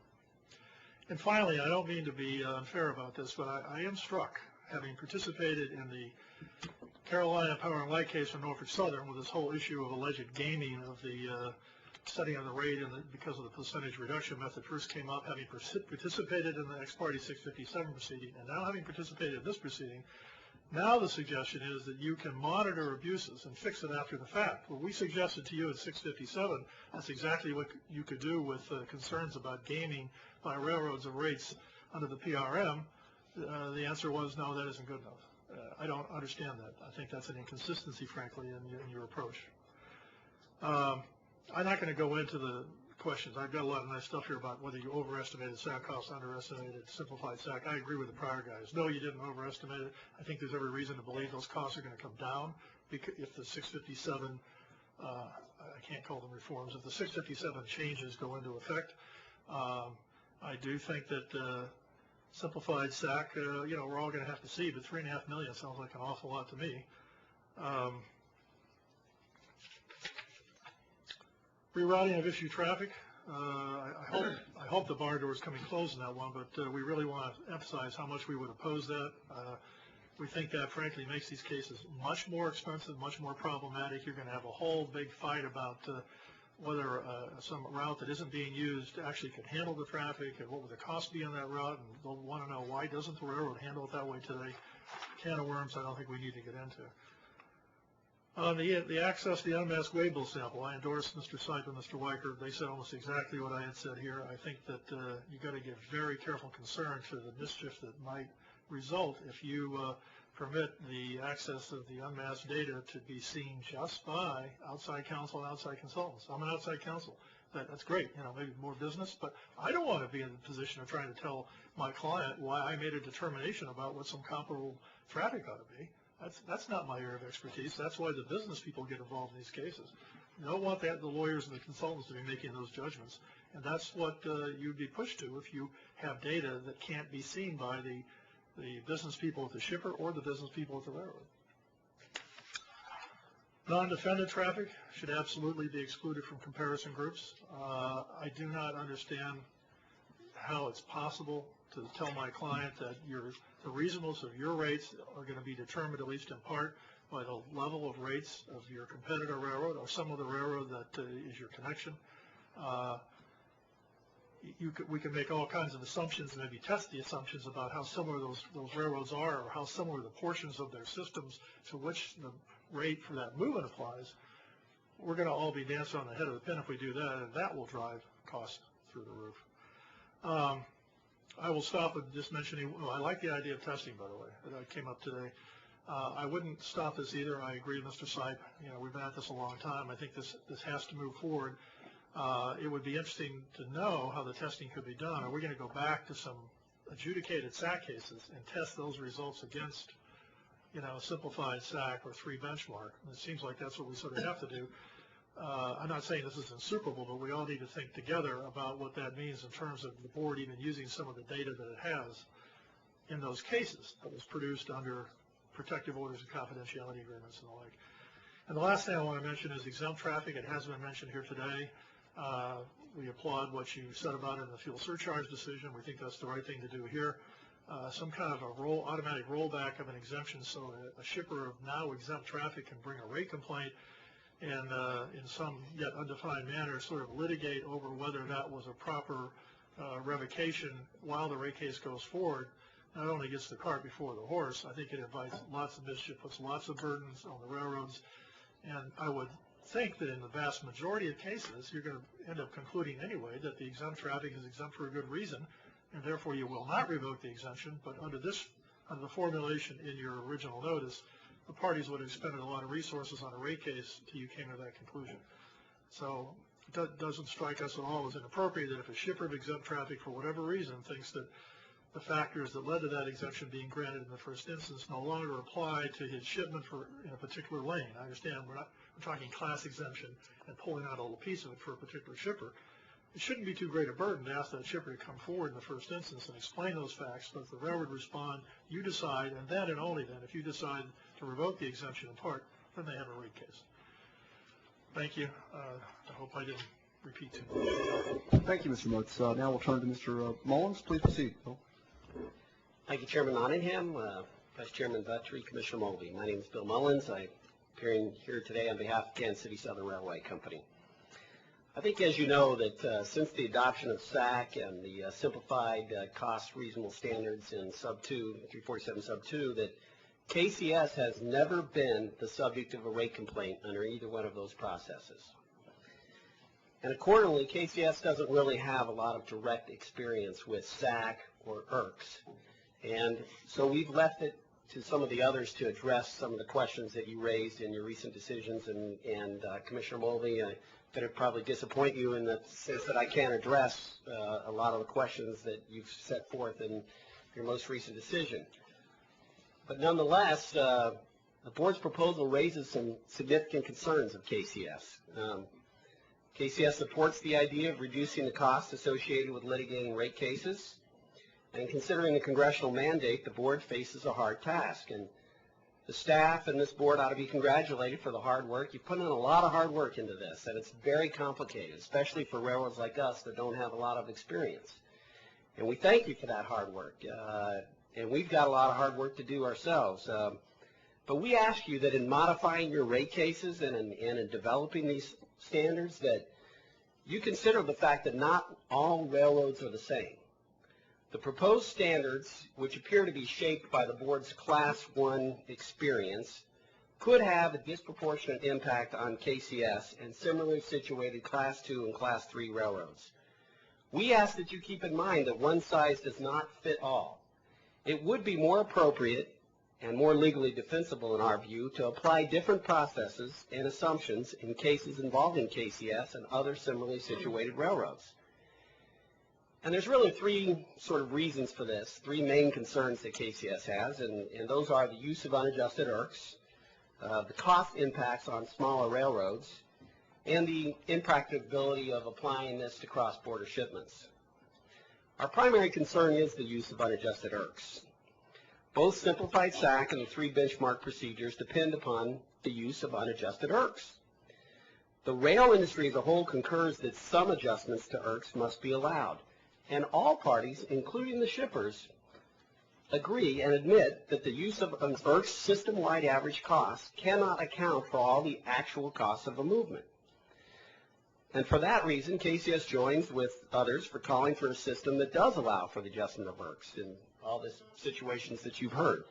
And finally, I don't mean to be unfair about this, but I am struck, having participated in the Carolina Power and Light case from Norfolk Southern with this whole issue of alleged gaming of the setting of the rate because of the percentage reduction method first came up, having participated in the ex parte 657 proceeding, and now having participated in this proceeding. Now the suggestion is that you can monitor abuses and fix it after the fact. Well, we suggested to you at 657, that's exactly what you could do with concerns about gaming by railroads of rates under the PRM. The answer was, no, that isn't good enough. I don't understand that. I think that's an inconsistency, frankly, in your approach. I'm not going to go into the questions. I've got a lot of nice stuff here about whether you overestimated SAC costs, underestimated simplified SAC. I agree with the prior guys. No, you didn't overestimate it. I think there's every reason to believe those costs are going to come down if the 657, I can't call them reforms, if the 657 changes go into effect. I do think that simplified SAC, we're all going to have to see, but $3.5 million sounds like an awful lot to me. Rerouting of issue traffic. I hope the barn door is coming close in that one, but we really want to emphasize how much we would oppose that. We think that, frankly, makes these cases much more expensive, much more problematic. You're going to have a whole big fight about whether some route that isn't being used actually could handle the traffic, and what would the cost be on that route, and they'll want to know why doesn't the railroad handle it that way today. Can of worms I don't think we need to get into. On the access to the unmasked waybill sample, I endorse Mr. Sipe and Mr. Weicker. They said almost exactly what I had said here. I think that you've got to give very careful concern to the mischief that might result if you permit the access of the unmasked data to be seen just by outside counsel and outside consultants. I'm an outside counsel. That's great, maybe more business, but I don't want to be in the position of trying to tell my client why I made a determination about what some comparable traffic ought to be. That's not my area of expertise. That's why the business people get involved in these cases. You don't want the lawyers and the consultants to be making those judgments, and that's what you'd be pushed to if you have data that can't be seen by the business people at the shipper or the business people at the railroad. Non-defendant traffic should absolutely be excluded from comparison groups. I do not understand how it's possible to tell my client that the reasonableness of your rates are going to be determined, at least in part, by the level of rates of your competitor railroad or some other railroad that is your connection. We can make all kinds of assumptions and maybe test the assumptions about how similar those railroads are, or how similar the portions of their systems to which the rate for that movement applies. We're going to all be dancing on the head of the pin if we do that, and that will drive costs through the roof. I will stop with just mentioning, I like the idea of testing, by the way, that came up today. I wouldn't stop this either. I agree with Mr. Sipe. We've been at this a long time. I think this has to move forward. It would be interesting to know how the testing could be done. Are we going to go back to some adjudicated SAC cases and test those results against, simplified SAC or 3 benchmark? And it seems like that's what we sort of have to do. I'm not saying this is insuperable, but we all need to think together about what that means in terms of the board even using some of the data that it has in those cases that was produced under protective orders and confidentiality agreements and the like. And the last thing I want to mention is exempt traffic. It has been mentioned here today. We applaud what you said about it in the fuel surcharge decision. We think that's the right thing to do here. Some kind of automatic rollback of an exemption so a shipper of now exempt traffic can bring a rate complaint and in some yet undefined manner sort of litigate over whether that was a proper revocation while the rate case goes forward. Not only gets the cart before the horse, I think it invites lots of mischief, puts lots of burdens on the railroads, and I would think that in the vast majority of cases you're going to end up concluding anyway that the exempt traffic is exempt for a good reason, and therefore you will not revoke the exemption. But under the formulation in your original notice, the parties would have expended a lot of resources on a rate case until you came to that conclusion. So it doesn't strike us at all as inappropriate that if a shipper of exempt traffic for whatever reason thinks that the factors that led to that exemption being granted in the first instance no longer apply to his shipment in a particular lane. I understand we're talking class exemption and pulling out a little piece of it for a particular shipper. It shouldn't be too great a burden to ask that shipper to come forward in the first instance and explain those facts. Let the railroad respond, you decide, and then and only then, if you decide to revoke the exemption in part, then they have a rate case. Thank you. I hope I didn't repeat too much. Thank you, Mr. Motes. Now we'll turn to Mr. Mullins. Please proceed, Bill. Thank you, Chairman Nottingham, Vice Chairman Buttrey, Commissioner Mulvey. My name is Bill Mullins. I'm appearing here today on behalf of Kansas City Southern Railway Company. I think, as you know, that since the adoption of SAC and the simplified cost reasonable standards in sub 2, 347 sub 2, that KCS has never been the subject of a rate complaint under either one of those processes. And accordingly, KCS doesn't really have a lot of direct experience with SAC or IRCs. And so we've left it to some of the others to address some of the questions that you raised in your recent decisions. And Commissioner Mulvey, I'm going to probably disappoint you in the sense that I can't address a lot of the questions that you've set forth in your most recent decision. But nonetheless, the board's proposal raises some significant concerns of KCS. KCS supports the idea of reducing the costs associated with litigating rate cases. And considering the congressional mandate, the board faces a hard task. And the staff and this board ought to be congratulated for the hard work. You've put in a lot of hard work into this, and it's very complicated, especially for railroads like us that don't have a lot of experience. And we thank you for that hard work. And we've got a lot of hard work to do ourselves. But we ask you that in modifying your rate cases and in developing these standards, that you consider the fact that not all railroads are the same. The proposed standards, which appear to be shaped by the board's Class 1 experience, could have a disproportionate impact on KCS and similarly situated Class 2 and Class 3 railroads. We ask that you keep in mind that one size does not fit all. It would be more appropriate and more legally defensible in our view to apply different processes and assumptions in cases involving KCS and other similarly situated railroads. And there's really three sort of reasons for this, three main concerns that KCS has, and those are the use of unadjusted IRCs, the cost impacts on smaller railroads, and the impracticability of applying this to cross-border shipments. Our primary concern is the use of unadjusted IRCs. Both simplified SAC and the three benchmark procedures depend upon the use of unadjusted IRCs. The rail industry as a whole concurs that some adjustments to IRCs must be allowed. And all parties, including the shippers, agree and admit that the use of an IRC's system-wide average cost cannot account for all the actual costs of a movement. And for that reason, KCS joins with others for calling for a system that does allow for the adjustment of IRCs in all the situations that you've heard.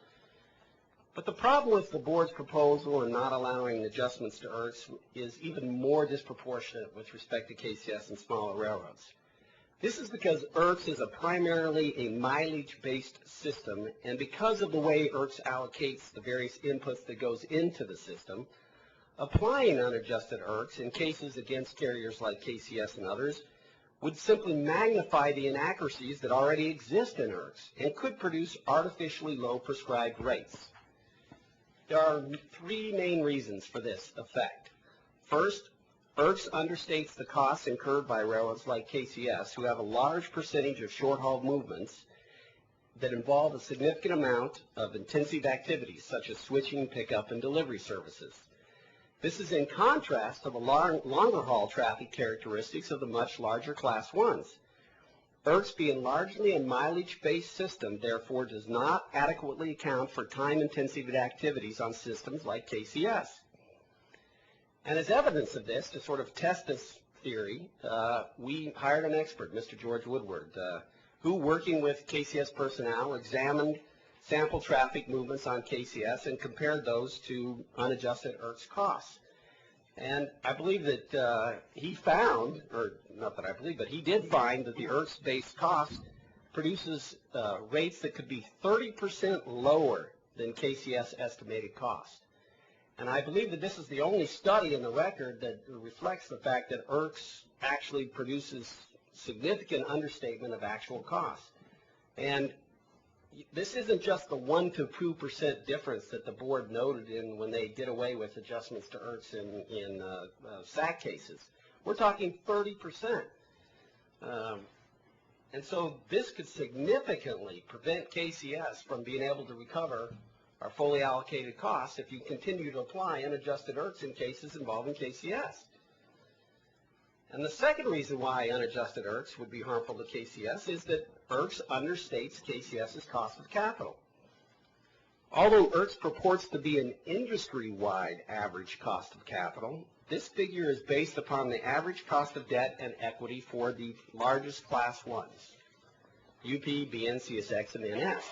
But the problem with the board's proposal in not allowing adjustments to IRCs is even more disproportionate with respect to KCS and smaller railroads. This is because IRCs is primarily a mileage-based system, and because of the way IRCs allocates the various inputs that goes into the system, applying unadjusted IRCs in cases against carriers like KCS and others would simply magnify the inaccuracies that already exist in IRCs and could produce artificially low prescribed rates. There are three main reasons for this effect. First, IRCs understates the costs incurred by railroads like KCS, who have a large percentage of short-haul movements that involve a significant amount of intensive activities, such as switching, pickup, and delivery services. This is in contrast to the longer-haul traffic characteristics of the much larger Class 1s. IRCs, being largely a mileage-based system, therefore does not adequately account for time-intensive activities on systems like KCS. And as evidence of this, to sort of test this theory, we hired an expert, Mr. George Woodward, who, working with KCS personnel, examined sample traffic movements on KCS and compared those to unadjusted IRCs costs. And I believe that he found, or not that I believe, but he did find that the IRCs-based cost produces rates that could be 30% lower than KCS estimated cost. And I believe that this is the only study in the record that reflects the fact that IRCs actually produces significant understatement of actual costs. And this isn't just the 1 to 2% difference that the board noted in when they did away with adjustments to IRCs in SAC cases. We're talking 30%. And so this could significantly prevent KCS from being able to recover our fully allocated costs if you continue to apply unadjusted IRCs in cases involving KCS. And the second reason why unadjusted IRCs would be harmful to KCS is that IRCs understates KCS's cost of capital. Although IRCs purports to be an industry-wide average cost of capital, this figure is based upon the average cost of debt and equity for the largest Class 1s, UP, BN, CSX, and NS.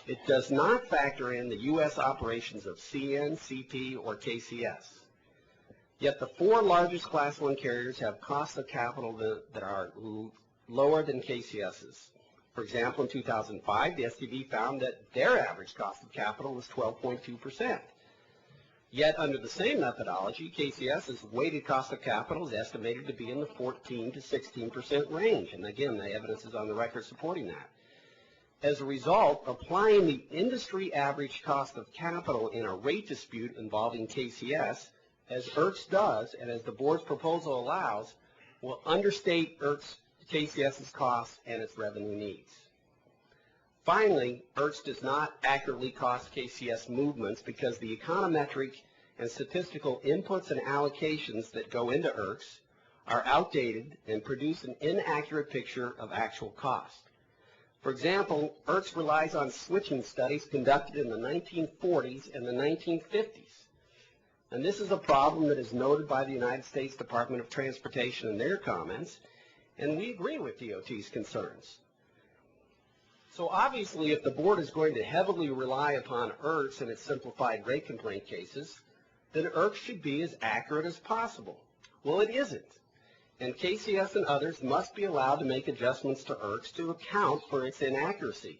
It does not factor in the U.S. operations of CN, CP, or KCS. Yet the four largest Class 1 carriers have costs of capital that are lower than KCS's. For example, in 2005, the STB found that their average cost of capital was 12.2%. Yet under the same methodology, KCS's weighted cost of capital is estimated to be in the 14 to 16% range. And again, the evidence is on the record supporting that. As a result, applying the industry average cost of capital in a rate dispute involving KCS as IRCS does, and as the board's proposal allows, will understate KCS's costs and its revenue needs. Finally, IRCS does not accurately cost KCS movements because the econometric and statistical inputs and allocations that go into IRCS are outdated and produce an inaccurate picture of actual cost. For example, IRCS relies on switching studies conducted in the 1940s and the 1950s. And this is a problem that is noted by the United States Department of Transportation in their comments, and we agree with DOT's concerns. So obviously, if the board is going to heavily rely upon IRCS in its simplified rate complaint cases, then IRCS should be as accurate as possible. Well, it isn't. And KCS and others must be allowed to make adjustments to IRCS to account for its inaccuracy.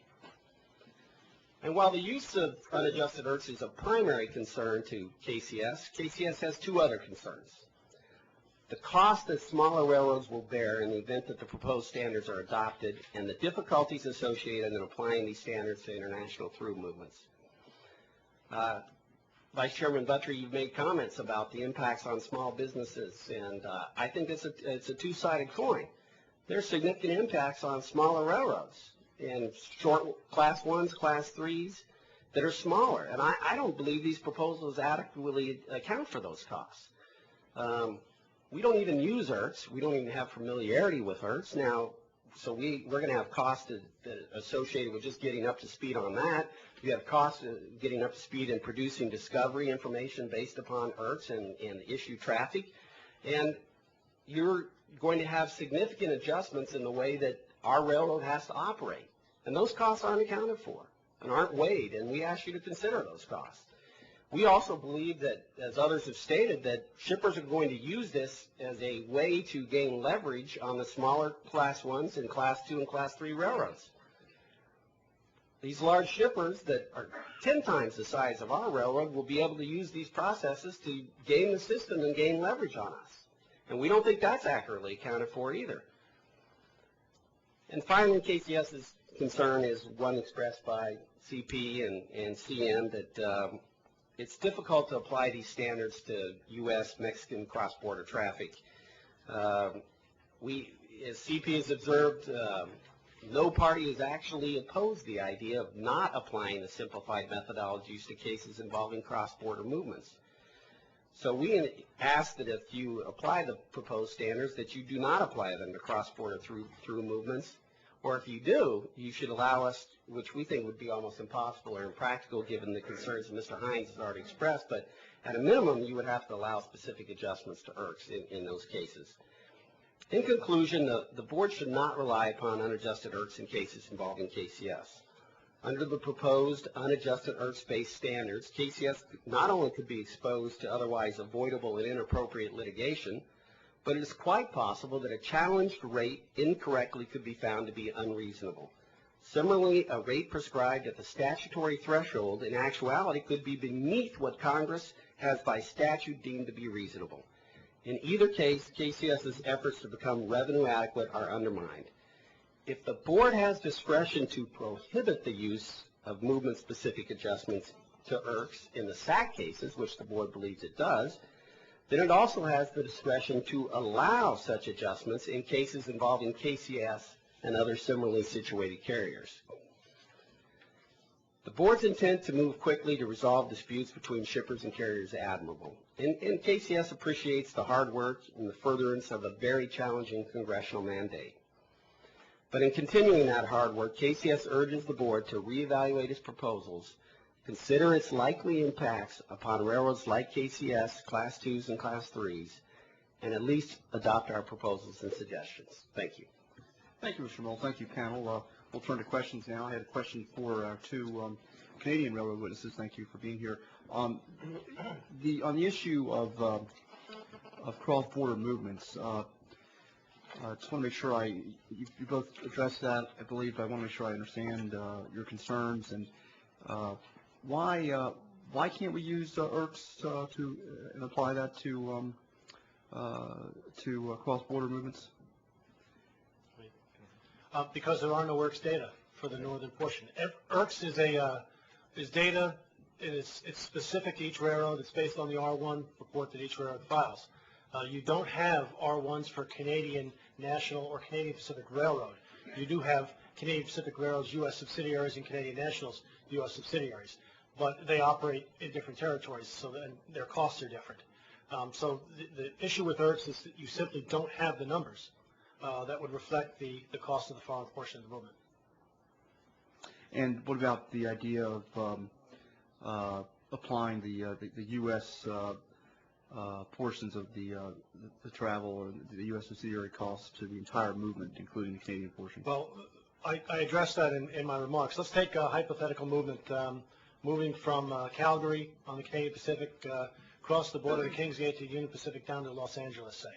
And while the use of unadjusted IRCS is a primary concern to KCS has two other concerns. The cost that smaller railroads will bear in the event that the proposed standards are adopted, and the difficulties associated in applying these standards to international through movements. Vice Chairman Buttry, you've made comments about the impacts on small businesses, and I think it's a two-sided coin. There's significant impacts on smaller railroads and short class 1s, class 3s that are smaller, and I don't believe these proposals adequately account for those costs. We don't even use IRCS. We don't even have familiarity with IRCS now, so we're going to have costs associated with just getting up to speed on that. You have costs getting up to speed in producing discovery information based upon IRCS and issue traffic. And you're going to have significant adjustments in the way that our railroad has to operate. And those costs aren't accounted for and aren't weighed, and we ask you to consider those costs. We also believe that, as others have stated, that shippers are going to use this as a way to gain leverage on the smaller class 1s and class 2 and class 3 railroads. These large shippers that are 10 times the size of our railroad will be able to use these processes to game the system and gain leverage on us. And we don't think that's accurately accounted for either. And finally, KCS's concern is one expressed by CP and CM that it's difficult to apply these standards to U.S.-Mexican cross-border traffic. As CP has observed, no party has actually opposed the idea of not applying the simplified methodologies to cases involving cross-border movements. So we ask that if you apply the proposed standards, that you do not apply them to cross-border through movements, or if you do, you should allow us, which we think would be almost impossible or impractical given the concerns that Mr. Hines has already expressed, but at a minimum, you would have to allow specific adjustments to IRCS in those cases. In conclusion, the board should not rely upon unadjusted IRCS in cases involving KCS. Under the proposed unadjusted IRCS-based standards, KCS not only could be exposed to otherwise avoidable and inappropriate litigation, but it is quite possible that a challenged rate incorrectly could be found to be unreasonable. Similarly, a rate prescribed at the statutory threshold in actuality could be beneath what Congress has by statute deemed to be reasonable. In either case, KCS's efforts to become revenue adequate are undermined. If the board has discretion to prohibit the use of movement-specific adjustments to IRCS in the SAC cases, which the board believes it does, then it also has the discretion to allow such adjustments in cases involving KCS and other similarly situated carriers. The board's intent to move quickly to resolve disputes between shippers and carriers is admirable. And KCS appreciates the hard work and the furtherance of a very challenging congressional mandate. But in continuing that hard work, KCS urges the board to reevaluate its proposals, consider its likely impacts upon railroads like KCS, Class 2s and Class 3s, and at least adopt our proposals and suggestions. Thank you. Thank you, Mr. Mull. Thank you, panel. We'll turn to questions now. I had a question for two Canadian railroad witnesses. Thank you for being here. On the issue of cross-border movements, I just want to make sure you both addressed that, I believe, but I want to make sure I understand your concerns and why can't we use IRCS and apply that to cross-border movements? Because there are no IRCS data for the northern portion. IRCS is data it's specific to each railroad. It's based on the R1 report that each railroad files. You don't have R1s for Canadian National or Canadian Pacific Railroad. You do have Canadian Pacific Railroad's U.S. subsidiaries and Canadian National's U.S. subsidiaries, but they operate in different territories, so then their costs are different. So the issue with IRCs is that you simply don't have the numbers that would reflect the cost of the foreign portion of the movement. And what about the idea of applying the U.S. Portions of the travel or the U.S. subsidiary costs to the entire movement, including the Canadian portion? Well, I addressed that in my remarks. Let's take a hypothetical movement, moving from Calgary on the Canadian Pacific, across the border to Kingsgate to Union Pacific down to Los Angeles, say.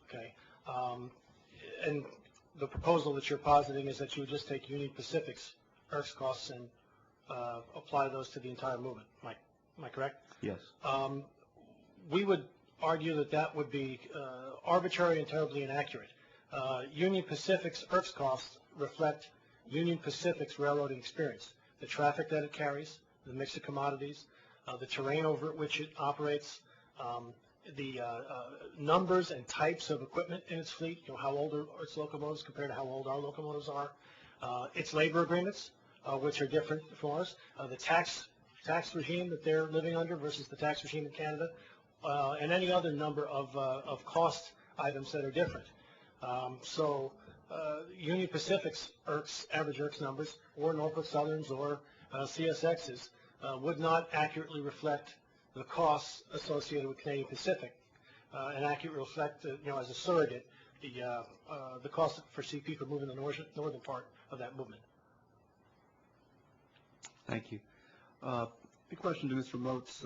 Okay, and the proposal that you're positing is that you would just take Union Pacific's IRCs costs and apply those to the entire movement. Am I correct? Yes. We would argue that that would be arbitrary and terribly inaccurate. Union Pacific's IRCs costs reflect Union Pacific's railroading experience, the traffic that it carries, the mix of commodities, the terrain over which it operates, the numbers and types of equipment in its fleet, how old are its locomotives compared to how old our locomotives are, its labor agreements, which are different from ours, the tax regime that they're living under versus the tax regime in Canada, and any other number of cost items that are different. So Union Pacific's IRCs, average IRCs numbers, or Norfolk Southern's or CSX's would not accurately reflect the costs associated with Canadian Pacific, and accurately reflect, as a surrogate, the cost for CP for moving the northern part of that movement. Thank you. A question to Mr. Motes.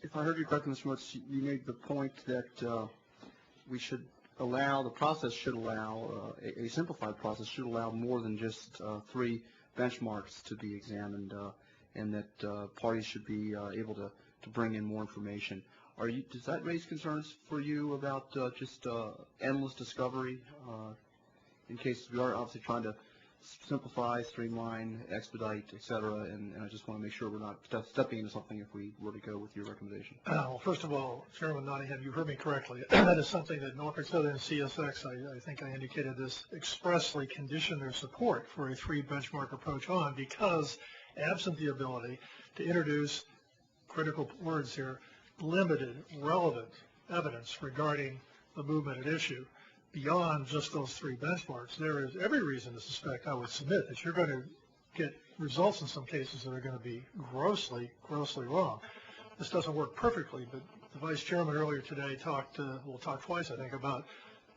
If I heard you correctly, Mr. Motes, you made the point that we should allow, the process should allow, a simplified process should allow more than just 3 benchmarks to be examined, and that parties should be able to bring in more information. Does that raise concerns for you about just endless discovery? In case we are obviously trying to simplify, streamline, expedite, et cetera, and I just want to make sure we're not stepping into something if we were to go with your recommendation. Well, first of all, Chairman Nottingham, you heard me correctly. That is something that Norfolk Southern and CSX, I think I indicated this, expressly conditioned their support for a 3 benchmark approach on, because absent the ability to introduce, critical words here, limited, relevant evidence regarding the movement at issue, beyond just those 3 benchmarks, there is every reason to suspect, I would submit, that you're going to get results in some cases that are going to be grossly, grossly wrong. This doesn't work perfectly, but the Vice Chairman earlier today talked twice, I think, about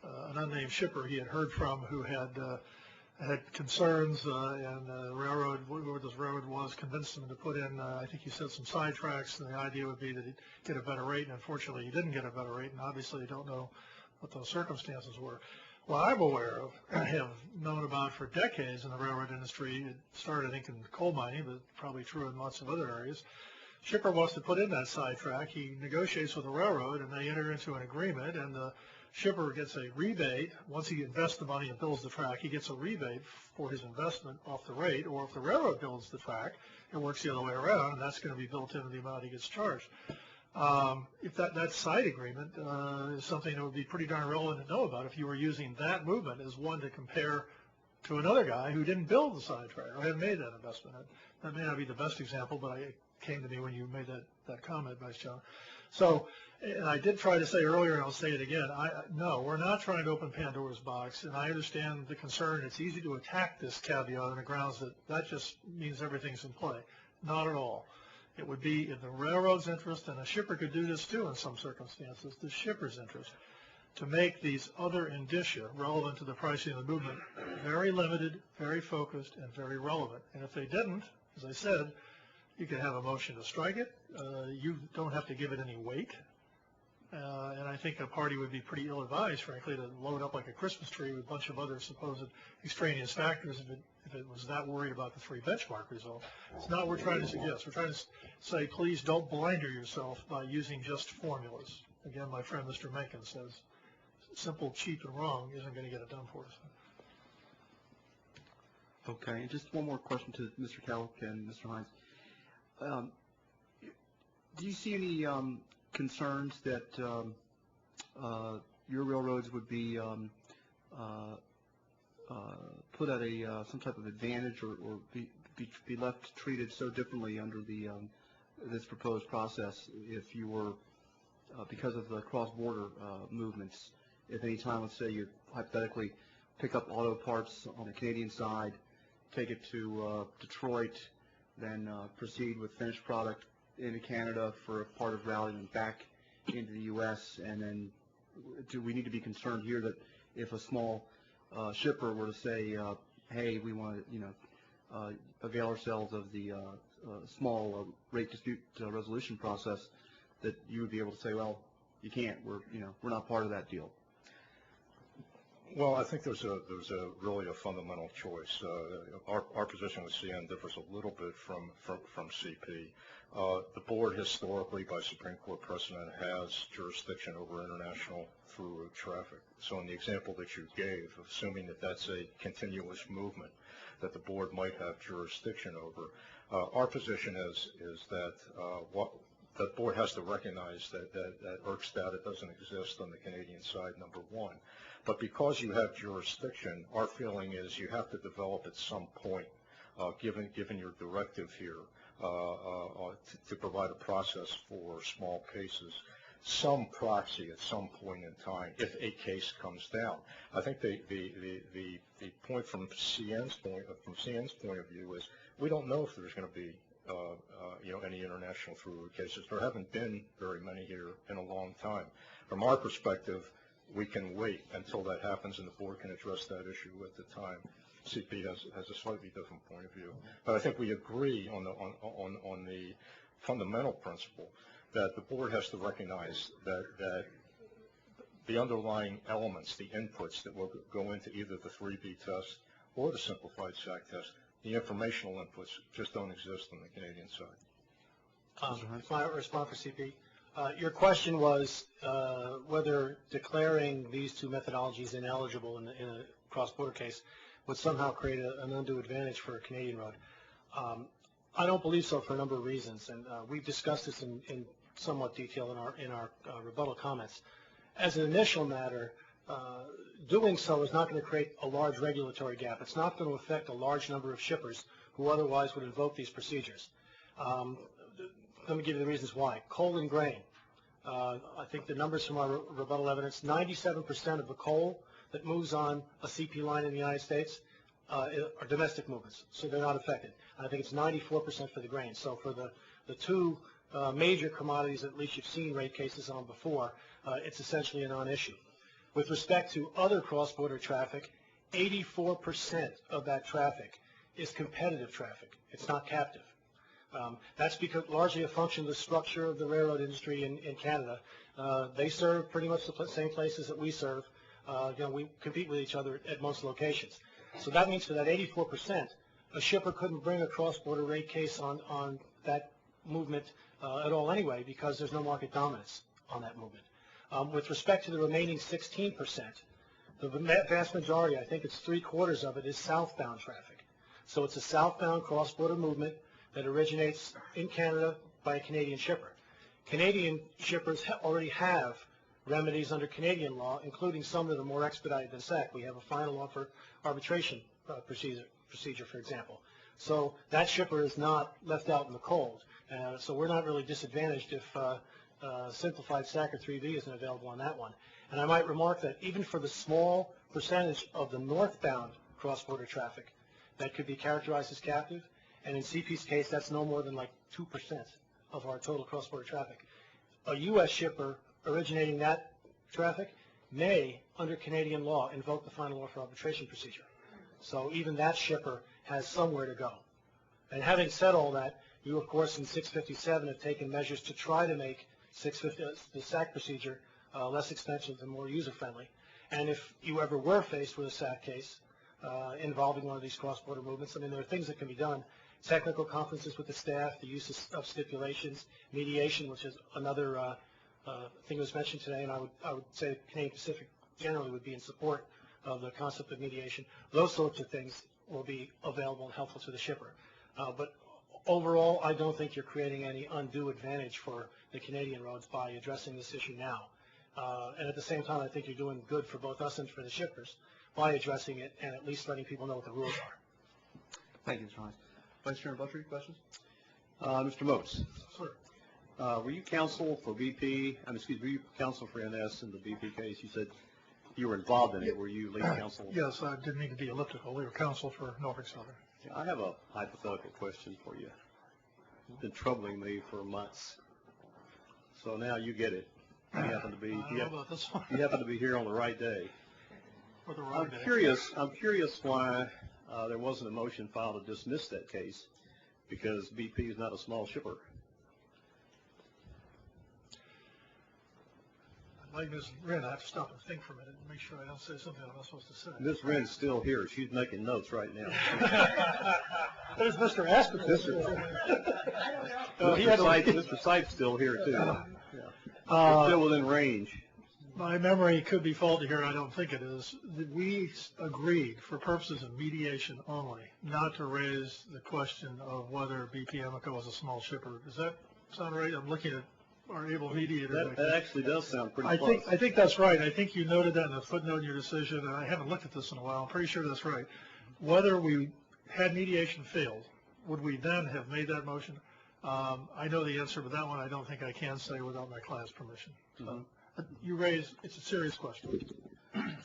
an unnamed shipper he had heard from who had concerns, and the railroad, whoever this railroad was, convinced him to put in, I think he said, some sidetracks, and the idea would be that he'd get a better rate, and unfortunately he didn't get a better rate, and obviously you don't know what those circumstances were. What I'm aware of, I have known about for decades in the railroad industry, it started, I think, in coal mining, but probably true in lots of other areas. Shipper wants to put in that sidetrack. He negotiates with the railroad, and they enter into an agreement, and the shipper gets a rebate. Once he invests the money and builds the track, he gets a rebate for his investment off the rate, or if the railroad builds the track, it works the other way around, and that's going to be built into the amount he gets charged. If that side agreement is something that would be pretty darn relevant to know about if you were using that movement as one to compare to another guy who didn't build the sidetrack or hadn't made that investment. That may not be the best example, but it came to me when you made that comment, Vice Chairman. So, and I did try to say earlier, and I'll say it again, no, we're not trying to open Pandora's box, and I understand the concern. It's easy to attack this caveat on the grounds that just means everything's in play. Not at all. It would be in the railroad's interest, and a shipper could do this too in some circumstances, the shipper's interest, to make these other indicia relevant to the pricing of the movement very limited, very focused, and very relevant. And if they didn't, as I said, you could have a motion to strike it. You don't have to give it any weight. And I think a party would be pretty ill-advised, frankly, to load up like a Christmas tree with a bunch of other supposed extraneous factors if it was that worried about the 3 benchmark result. It's not what we're trying to suggest. We're trying to say, please don't blinder yourself by using just formulas. Again, my friend Mr. Mencken says, simple, cheap, and wrong isn't going to get it done for us. Okay, and just one more question to Mr. Calick and Mr. Hines. Do you see any concerns that your railroads would be put at a some type of advantage or be left treated so differently under the this proposed process if you were because of the cross-border movements? If any time, let's say you hypothetically pick up auto parts on the Canadian side, take it to Detroit, then proceed with finished product into Canada for a part of routing and back into the U.S., and then do we need to be concerned here that if a small shipper were to say, hey, we want to, avail ourselves of the small rate dispute resolution process, that you would be able to say, well, you can't. We're not part of that deal. Well, I think there's really a fundamental choice. Our position with CN differs a little bit from CP. The board historically, by Supreme Court precedent, has jurisdiction over international through route traffic. So in the example that you gave, assuming that that's a continuous movement that the board might have jurisdiction over, our position is that the board has to recognize that IRC status doesn't exist on the Canadian side, number one. But because you have jurisdiction, our feeling is you have to develop at some point, given your directive here, to provide a process for small cases, some proxy at some point in time if a case comes down. I think the point from CN's point of view is we don't know if there's going to be any international through route cases. There haven't been very many here in a long time. From our perspective, we can wait until that happens, and the board can address that issue at the time. CP has a slightly different point of view, but I think we agree on the fundamental principle that the board has to recognize that the underlying elements, the inputs that will go into either the 3B test or the simplified SAC test, the informational inputs just don't exist on the Canadian side. My response for CP. Your question was whether declaring these two methodologies ineligible in a cross-border case would somehow create an undue advantage for a Canadian road. I don't believe so for a number of reasons, and we've discussed this in somewhat detail in our rebuttal comments. As an initial matter, doing so is not going to create a large regulatory gap. It's not going to affect a large number of shippers who otherwise would invoke these procedures. Let me give you the reasons why. Coal and grain. I think the numbers from our rebuttal evidence, 97% of the coal that moves on a CP line in the United States are domestic movements, so they're not affected. I think it's 94% for the grain. So for the two major commodities at least you've seen rate cases on before, it's essentially a non-issue. With respect to other cross-border traffic, 84% of that traffic is competitive traffic. It's not captive. That's because largely a function of the structure of the railroad industry in Canada. They serve pretty much the same places that we serve. We compete with each other at most locations. So that means for that 84%, a shipper couldn't bring a cross-border rate case on that movement at all anyway, because there's no market dominance on that movement. With respect to the remaining 16%, the vast majority, I think it's 3/4 of it, is southbound traffic. So it's a southbound cross-border movement that originates in Canada by a Canadian shipper. Canadian shippers already have remedies under Canadian law, including some that are more expedited than SAC. We have a final offer arbitration procedure, for example. So that shipper is not left out in the cold. So we're not really disadvantaged if simplified SAC or 3B isn't available on that one. And I might remark that even for the small percentage of the northbound cross-border traffic that could be characterized as captive, and in CP's case, that's no more than like 2% of our total cross-border traffic. A U.S. shipper originating that traffic may, under Canadian law, invoke the final offer arbitration procedure. So even that shipper has somewhere to go. And having said all that, you, of course, in 657 have taken measures to try to make the SAC procedure less expensive and more user-friendly. And if you ever were faced with a SAC case involving one of these cross-border movements, I mean, there are things that can be done. Technical conferences with the staff, the use of stipulations, mediation, which is another thing that was mentioned today, and I would say Canadian Pacific generally would be in support of the concept of mediation. Those sorts of things will be available and helpful to the shipper. But Overall, I don't think you're creating any undue advantage for the Canadian roads by addressing this issue now. And at the same time, I think you're doing good for both us and for the shippers by addressing it and at least letting people know what the rules are. Thank you, Mr. Hines. Vice Chairman Buttrey, questions? Mr. Moats. Sir. Were you counsel for BP, were you counsel for NS in the BP case? You said you were involved in it. Were you lead counsel? Yes, I didn't mean to be elliptical. We were counsel for Norfolk Southern. I have a hypothetical question for you. It's been troubling me for months. So now you get it. You happen to be, I don't know about this one. you happen to be here on the right day. For the right day. I'm curious why there wasn't a motion filed to dismiss that case, because BP is not a small shipper. Like Ms. Wren, I have to stop and think for a minute and make sure I don't say something I'm not supposed to say. Ms. Wren's still here. She's making notes right now. There's Mr. Aspen. Mr. Sipes still here too. Yeah. We're still within range. My memory could be faulty here. I don't think it is. We agreed, for purposes of mediation only, not to raise the question of whether BP Amico was a small shipper. Does that sound right? I'm looking at our able mediator. That actually does sound pretty close. I think that's right. I think you noted that in a footnote in your decision, and I haven't looked at this in a while. I'm pretty sure that's right. Whether we had mediation failed, would we then have made that motion? I know the answer, but that one I don't think I can say without my client's permission. So, you raise, it's a serious question.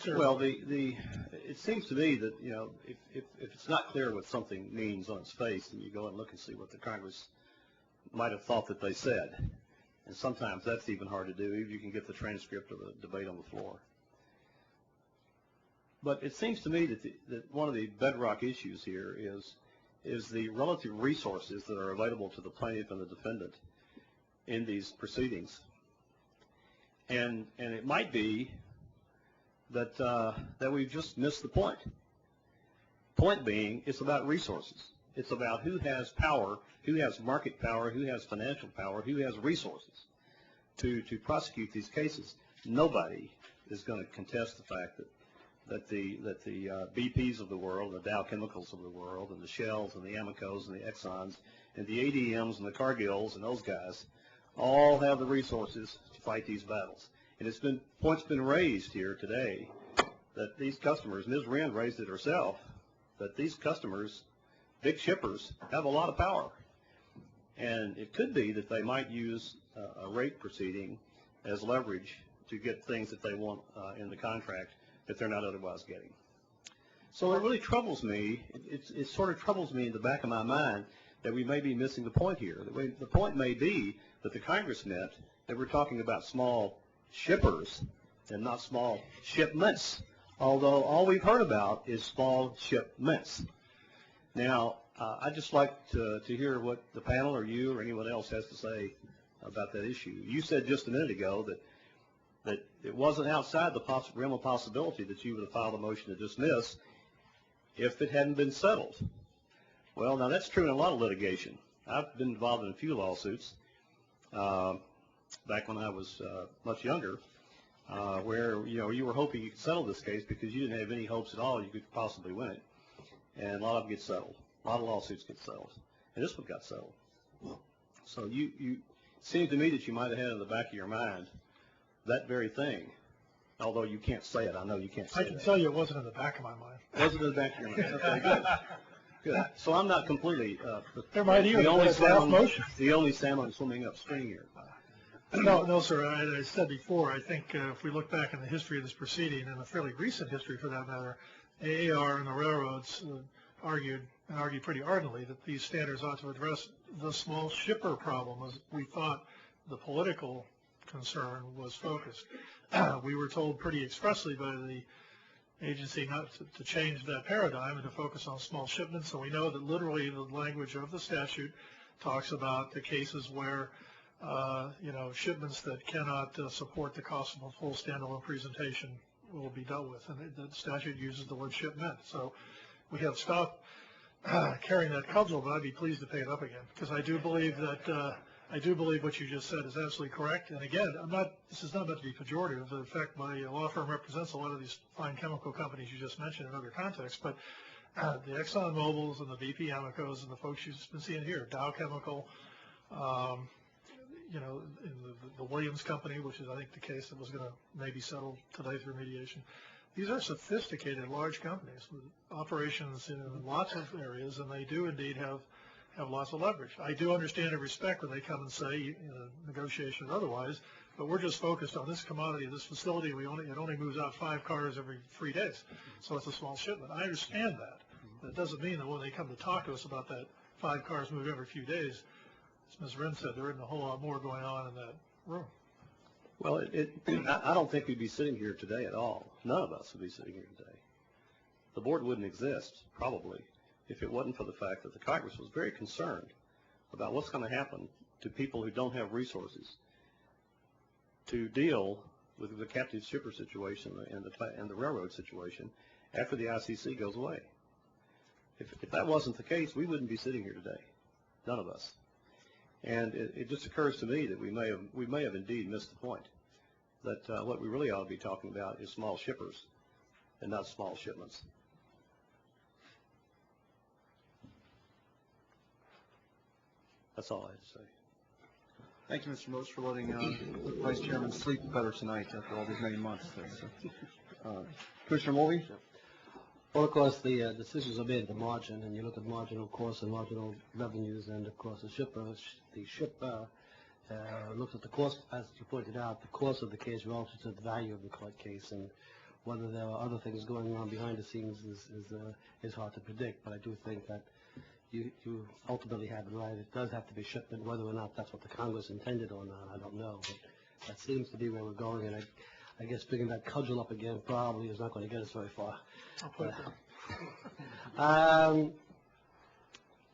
Well, it seems to me that, you know, if it's not clear what something means on its face, then you go and look and see what the Congress might have thought that they said. And sometimes that's even hard to do, even if you can get the transcript of the debate on the floor. But it seems to me that one of the bedrock issues here is the relative resources that are available to the plaintiff and the defendant in these proceedings. And it might be that we've just missed the point. Point being, it's about resources. It's about who has power, who has market power, who has financial power, who has resources to prosecute these cases. Nobody is going to contest the fact that the BPs of the world, the Dow Chemicals of the world, and the Shells and the Amicos and the Exxons and the ADMs and the Cargills and those guys all have the resources to fight these battles. And points been raised here today that these customers, Ms. Wren raised it herself, that these customers, big shippers, have a lot of power. And it could be that they might use a rate proceeding as leverage to get things that they want in the contract that they're not otherwise getting. So it really troubles me. It sort of troubles me in the back of my mind that we may be missing the point here. The point may be that the Congress meant that we're talking about small shippers and not small shipments, although all we've heard about is small shipments. Now, I'd just like to hear what the panel or you or anyone else has to say about that issue. You said just a minute ago that it wasn't outside the realm of possibility that you would have filed a motion to dismiss if it hadn't been settled. Well, now that's true in a lot of litigation. I've been involved in a few lawsuits back when I was much younger, where you were hoping you could settle this case because you didn't have any hopes at all you could possibly win it, and a lot of them get settled. A lot of lawsuits get settled, and this one got settled. So it seemed to me that you might have had in the back of your mind that very thing, although you can't say it. I know you can't say it. I can tell you it wasn't in the back of my mind. It wasn't in the back of your mind. Okay, good. Good. So I'm not completely There might even the be a draft motion. The only salmon swimming upstream here. No, sir. As I said before, I think if we look back in the history of this proceeding, and a fairly recent history for that matter, AAR and the railroads argued pretty ardently that these standards ought to address the small shipper problem, as we thought the political concern was focused. We were told pretty expressly by the agency not to change that paradigm and to focus on small shipments, and we know that literally the language of the statute talks about the cases where shipments that cannot support the cost of a full standalone presentation will be dealt with, and the statute uses the word shipment. So we have stopped carrying that cudgel, but I'd be pleased to pay it up again, because I do believe what you just said is absolutely correct. And again, this is not meant to be pejorative. In fact, my law firm represents a lot of these fine chemical companies you just mentioned in other contexts, but the Exxon Mobils and the BP Amicos and the folks you've been seeing here, Dow Chemical, you know, in the Williams Company, which is, I think, the case that was going to maybe settle today through mediation. These are sophisticated, large companies with operations in lots of areas, and they do indeed have lots of leverage. I do understand and respect when they come and say, in a negotiation or otherwise, but we're just focused on this commodity, this facility. It only moves out 5 cars every 3 days, so it's a small shipment. I understand that. But it doesn't mean that when they come to talk to us about that 5 cars moved every few days, as Ms. Wren said, there isn't a whole lot more going on in that room. Well, I don't think we'd be sitting here today at all. None of us would be sitting here today. The board wouldn't exist, probably, if it wasn't for the fact that the Congress was very concerned about what's going to happen to people who don't have resources to deal with the captive shipper situation and the railroad situation after the ICC goes away. If that wasn't the case, we wouldn't be sitting here today, none of us. And it just occurs to me that we may have indeed missed the point, that what we really ought to be talking about is small shippers and not small shipments. That's all I have to say. Thank you, Mr. Most, for letting the Vice Chairman sleep better tonight after all these many months. Commissioner Mulvey? Well, of course, the decisions are made at the margin, and you look at marginal costs and marginal revenues, and of course the shipper looks at the cost, as you pointed out, the cost of the case relative to the value of the court case, and whether there are other things going on behind the scenes is hard to predict. But I do think that you ultimately have it right. It does have to be shipment, whether or not that's what the Congress intended or not, I don't know. But that seems to be where we're going, and I guess picking that cudgel up again probably is not going to get us very far. I'll put it there.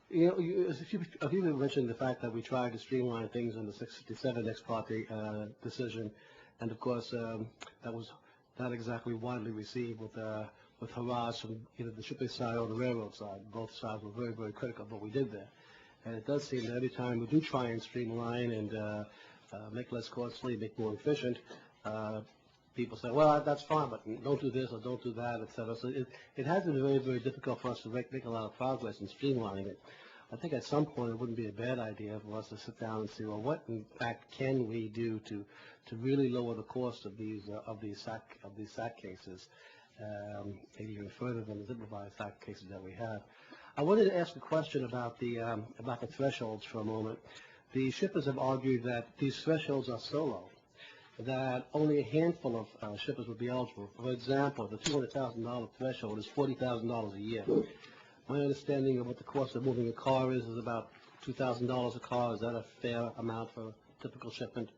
You know, a few people mentioned the fact that we tried to streamline things in the 657 ex parte decision, and of course that was not exactly widely received with hurrahs from either the shipping side or the railroad side. Both sides were very, very critical of what we did there. And it does seem that every time we do try and streamline and make less costly, make more efficient, people say, well, that's fine, but don't do this or don't do that, etc. So it has been very, very difficult for us to make a lot of progress in streamlining it. I think at some point it wouldn't be a bad idea for us to sit down and see, well, what in fact can we do to really lower the cost of these SAC cases, maybe even further than the simplified SAC cases that we have. I wanted to ask a question about the thresholds for a moment. The shippers have argued that these thresholds are so low that only a handful of shippers would be eligible. For example, the $200,000 threshold is $40,000 a year. My understanding of what the cost of moving a car is about $2,000 a car. Is that a fair amount for a typical shipment?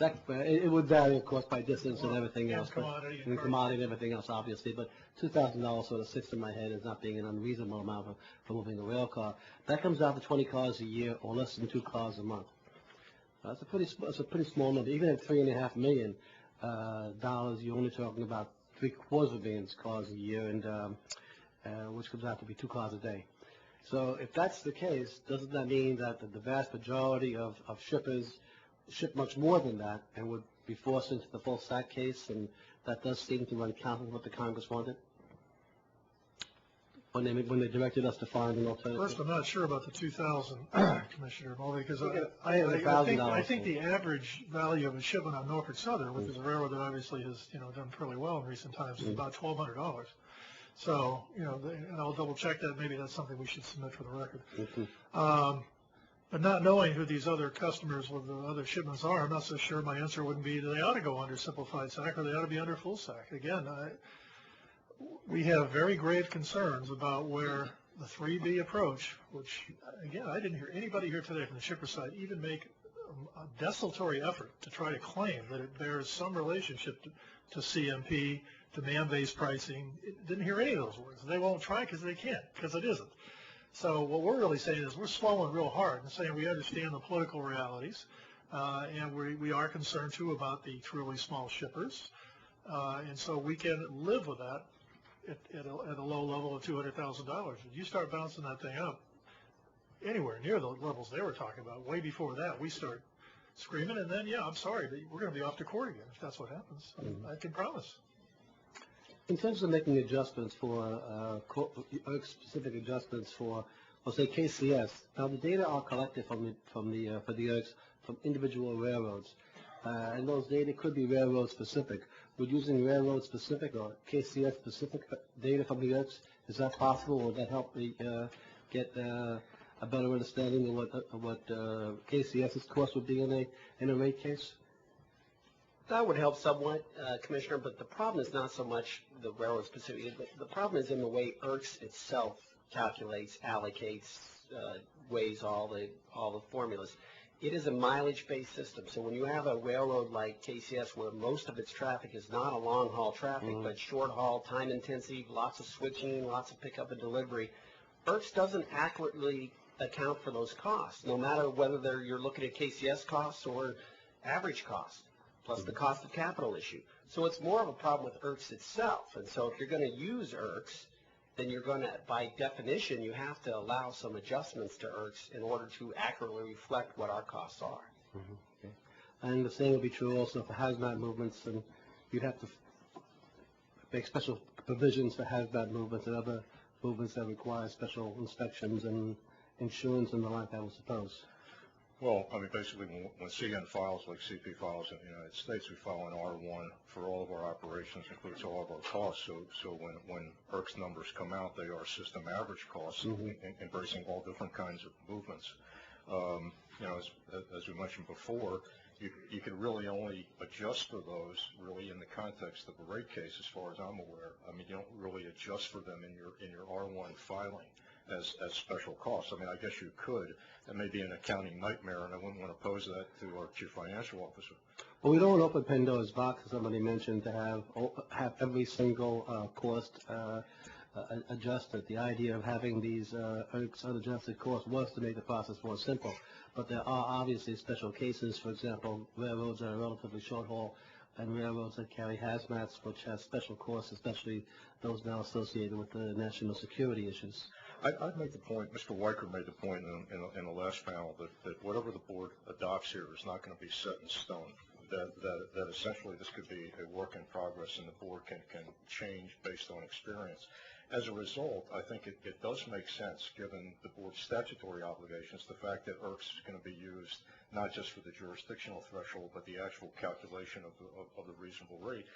It would vary, of course, by distance and everything else. And commodity and everything else, obviously. But $2,000 sort of sits in my head as not being an unreasonable amount for moving a rail car. That comes out to 20 cars a year or less than 2 cars a month. That's a pretty small number. Even at $3.5 million, you're only talking about 3/4 million cars a year, and which comes out to be 2 cars a day. So if that's the case, doesn't that mean that the vast majority of shippers ship much more than that and would be forced into the full SAC case, and that does seem to run counter to what the Congress wanted when they directed us to find an alternative? First, I'm not sure about the 2,000, Commissioner Mulvey, because I think the average value of a shipment on Norfolk Southern, which is a railroad that obviously has done fairly well in recent times, is about $1,200. So and I'll double check that. Maybe that's something we should submit for the record. But not knowing who these other customers with the other shipments are, I'm not so sure my answer wouldn't be that they ought to go under simplified SAC or they ought to be under full SAC. Again, we have very grave concerns about where the 3B approach, which, again, I didn't hear anybody here today from the shipper side even make a desultory effort to try to claim that it bears some relationship to CMP, demand-based pricing. Didn't hear any of those words. They won't try because they can't, because it isn't. So what we're really saying is we're swallowing real hard and saying we understand the political realities, and we are concerned, too, about the truly small shippers. And so we can live with that at a low level of $200,000. If you start bouncing that thing up anywhere near the levels they were talking about, way before that, we start screaming, and then, yeah, I'm sorry, but we're going to be off to court again if that's what happens. I can promise. In terms of making adjustments for, specific adjustments for, let's say, KCS, now the data are collected for the ERCs from individual railroads, and those data could be railroad specific. Would using railroad specific or KCS specific data from the ERCs, is that possible? Would that help me get a better understanding of what KCS's cost would be in a rate case? That would help somewhat, Commissioner, but the problem is not so much the railroad specific. The problem is in the way ERCs itself calculates, allocates, weighs all the formulas. It is a mileage-based system. So when you have a railroad like KCS where most of its traffic is not a long-haul traffic, but short-haul, time-intensive, lots of switching, lots of pickup and delivery, ERCs doesn't accurately account for those costs, no matter whether you're looking at KCS costs or average costs, plus the cost of capital issue. So it's more of a problem with ERCs itself. And so if you're going to use ERCs, then you're going to, by definition, you have to allow some adjustments to ERCs in order to accurately reflect what our costs are. Okay. And the same would be true also for hazmat movements, and you'd have to make special provisions for hazmat movements and other movements that require special inspections and insurance and the like, I would suppose. Well, I mean, basically, when CN files, like CP files in the United States, we file an R1 for all of our operations, includes all of our costs. So when ERC's numbers come out, they are system average costs, embracing all different kinds of movements. You know, as we mentioned before, you can really only adjust for those really in the context of a rate case, as far as I'm aware. I mean, you don't really adjust for them in your R1 filing as special costs. I mean, I guess you could. That may be an accounting nightmare, and I wouldn't want to pose that to our chief financial officer. Well, we don't want to open Pandora's box, as somebody mentioned, to have every single cost adjusted. The idea of having these unadjusted costs was to make the process more simple. But there are obviously special cases, for example, railroads that are relatively short haul and railroads that carry hazmats, which have special costs, especially those now associated with the national security issues. I'd make the point, Mr. Weicker made the point in the last panel, that whatever the board adopts here is not going to be set in stone. That essentially this could be a work in progress, and the board can change based on experience. As a result, I think it does make sense, given the board's statutory obligations, the fact that ERCs is going to be used not just for the jurisdictional threshold, but the actual calculation of the reasonable rate,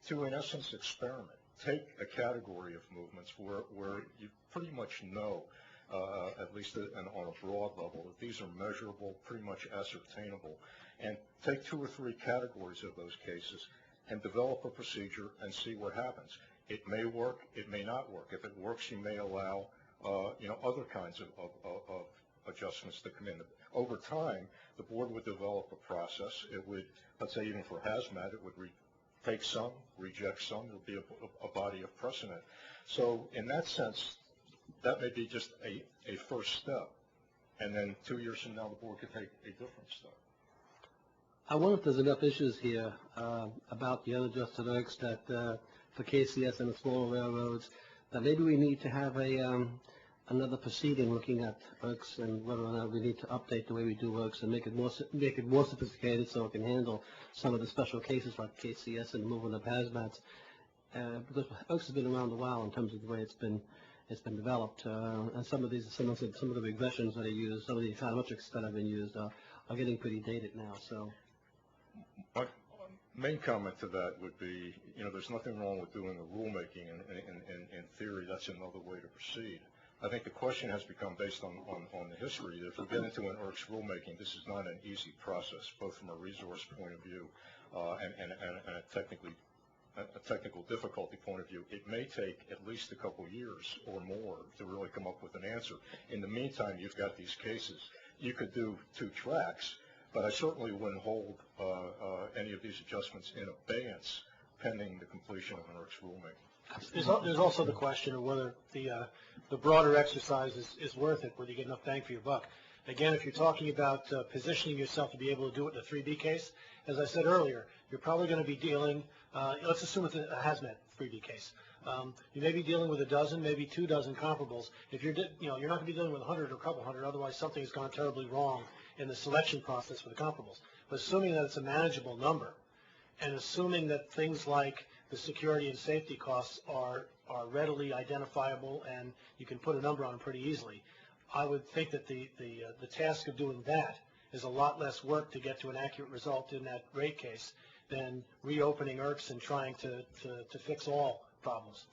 to, in essence, experiment. Take a category of movements where you pretty much know, at least on a broad level, that these are measurable, pretty much ascertainable, and take 2 or 3 categories of those cases and develop a procedure and see what happens. It may work, it may not work. If it works, you may allow other kinds of adjustments to come in. Over time, the board would develop a process. It would, let's say even for hazmat, it would take some, reject some. There would be a body of precedent. So in that sense, that may be just a first step. And then 2 years from now, the board could take a different step. I wonder if there's enough issues here about the unadjusted ERCs that for KCS and the smaller railroads, that maybe we need to have another proceeding looking at ERCs and whether or not we need to update the way we do ERCs and make it more sophisticated so it can handle some of the special cases like KCS and the movement of hazmats. Because ERCs has been around a while in terms of the way it's been developed, and some of the regressions that are used, some of the econometrics that have been used are getting pretty dated now. So. My main comment to that would be, there's nothing wrong with doing a rulemaking, and in theory, that's another way to proceed. I think the question has become based on the history that if we get into an ERCs rulemaking, this is not an easy process, both from a resource point of view and a technical difficulty point of view. It may take at least a couple years or more to really come up with an answer. In the meantime, you've got these cases. You could do 2 tracks, but I certainly wouldn't hold any of these adjustments in abeyance pending the completion of an ERCs rulemaking. There's also the question of whether the broader exercise is worth it, whether you get enough bang for your buck. Again, if you're talking about positioning yourself to be able to do it in a 3B case, as I said earlier, you're probably going to be dealing, let's assume it's a hazmat 3B case. You may be dealing with a dozen, maybe 2 dozen comparables. If you're not going to be dealing with 100 or a couple hundred, otherwise something has gone terribly wrong in the selection process for the comparables. But assuming that it's a manageable number, and assuming that things like the security and safety costs are readily identifiable, and you can put a number on them pretty easily. I would think that the task of doing that is a lot less work to get to an accurate result in that rate case than reopening IRCs and trying to fix all problems.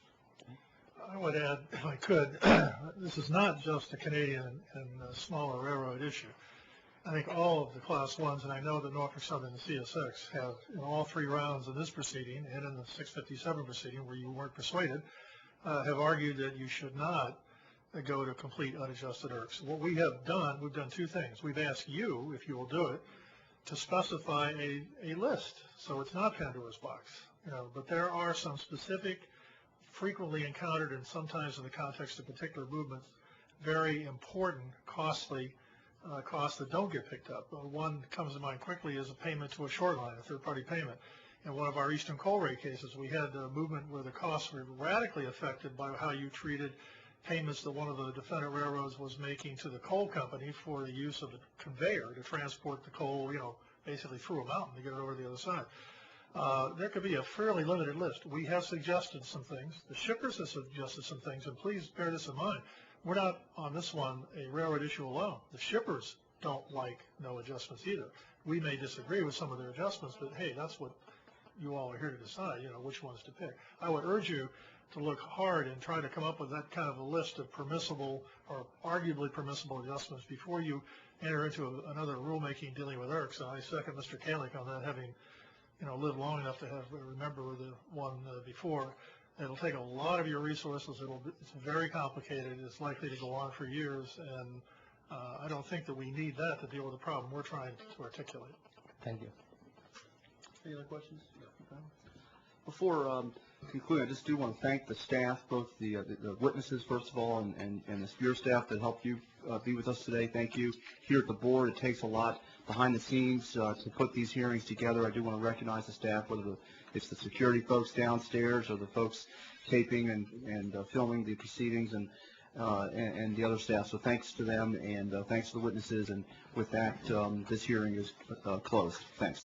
I would add, if I could, this is not just a Canadian and smaller railroad issue. I think all of the Class 1s, and I know that Norfolk Southern and CSX have, in all three rounds of this proceeding and in the 657 proceeding where you weren't persuaded, have argued that you should not go to complete unadjusted IRCs. What we have done, we've done two things. We've asked you, if you will do it, to specify a list, so it's not Pandora's box. But there are some specific, frequently encountered, and sometimes in the context of particular movements, very important, costly costs that don't get picked up. One that comes to mind quickly is a payment to a short line, a third-party payment. In one of our Eastern Coal rate cases, we had a movement where the costs were radically affected by how you treated payments that one of the defendant railroads was making to the coal company for the use of a conveyor to transport the coal, basically through a mountain to get it over to the other side. There could be a fairly limited list. We have suggested some things. The shippers have suggested some things, and please bear this in mind. We're not on this one a railroad issue alone. The shippers don't like no adjustments either. We may disagree with some of their adjustments, but hey, that's what you all are here to decide, which ones to pick. I would urge you to look hard and try to come up with that kind of a list of permissible or arguably permissible adjustments before you enter into another rulemaking dealing with IRCs. And I second Mr. Kalick on that, having lived long enough to remember the one before. It'll take a lot of your resources. It's very complicated. It's likely to go on for years, and I don't think that we need that to deal with the problem we're trying to articulate. Thank you. Any other questions? Before concluding, I just do want to thank the staff, both the witnesses, first of all, and the Spear staff that helped you be with us today. Thank you. Here at the board, it takes a lot behind the scenes to put these hearings together. I do want to recognize the staff, whether it's the security folks downstairs or the folks taping and filming the proceedings and the other staff. So thanks to them, and thanks to the witnesses. And with that, this hearing is closed. Thanks.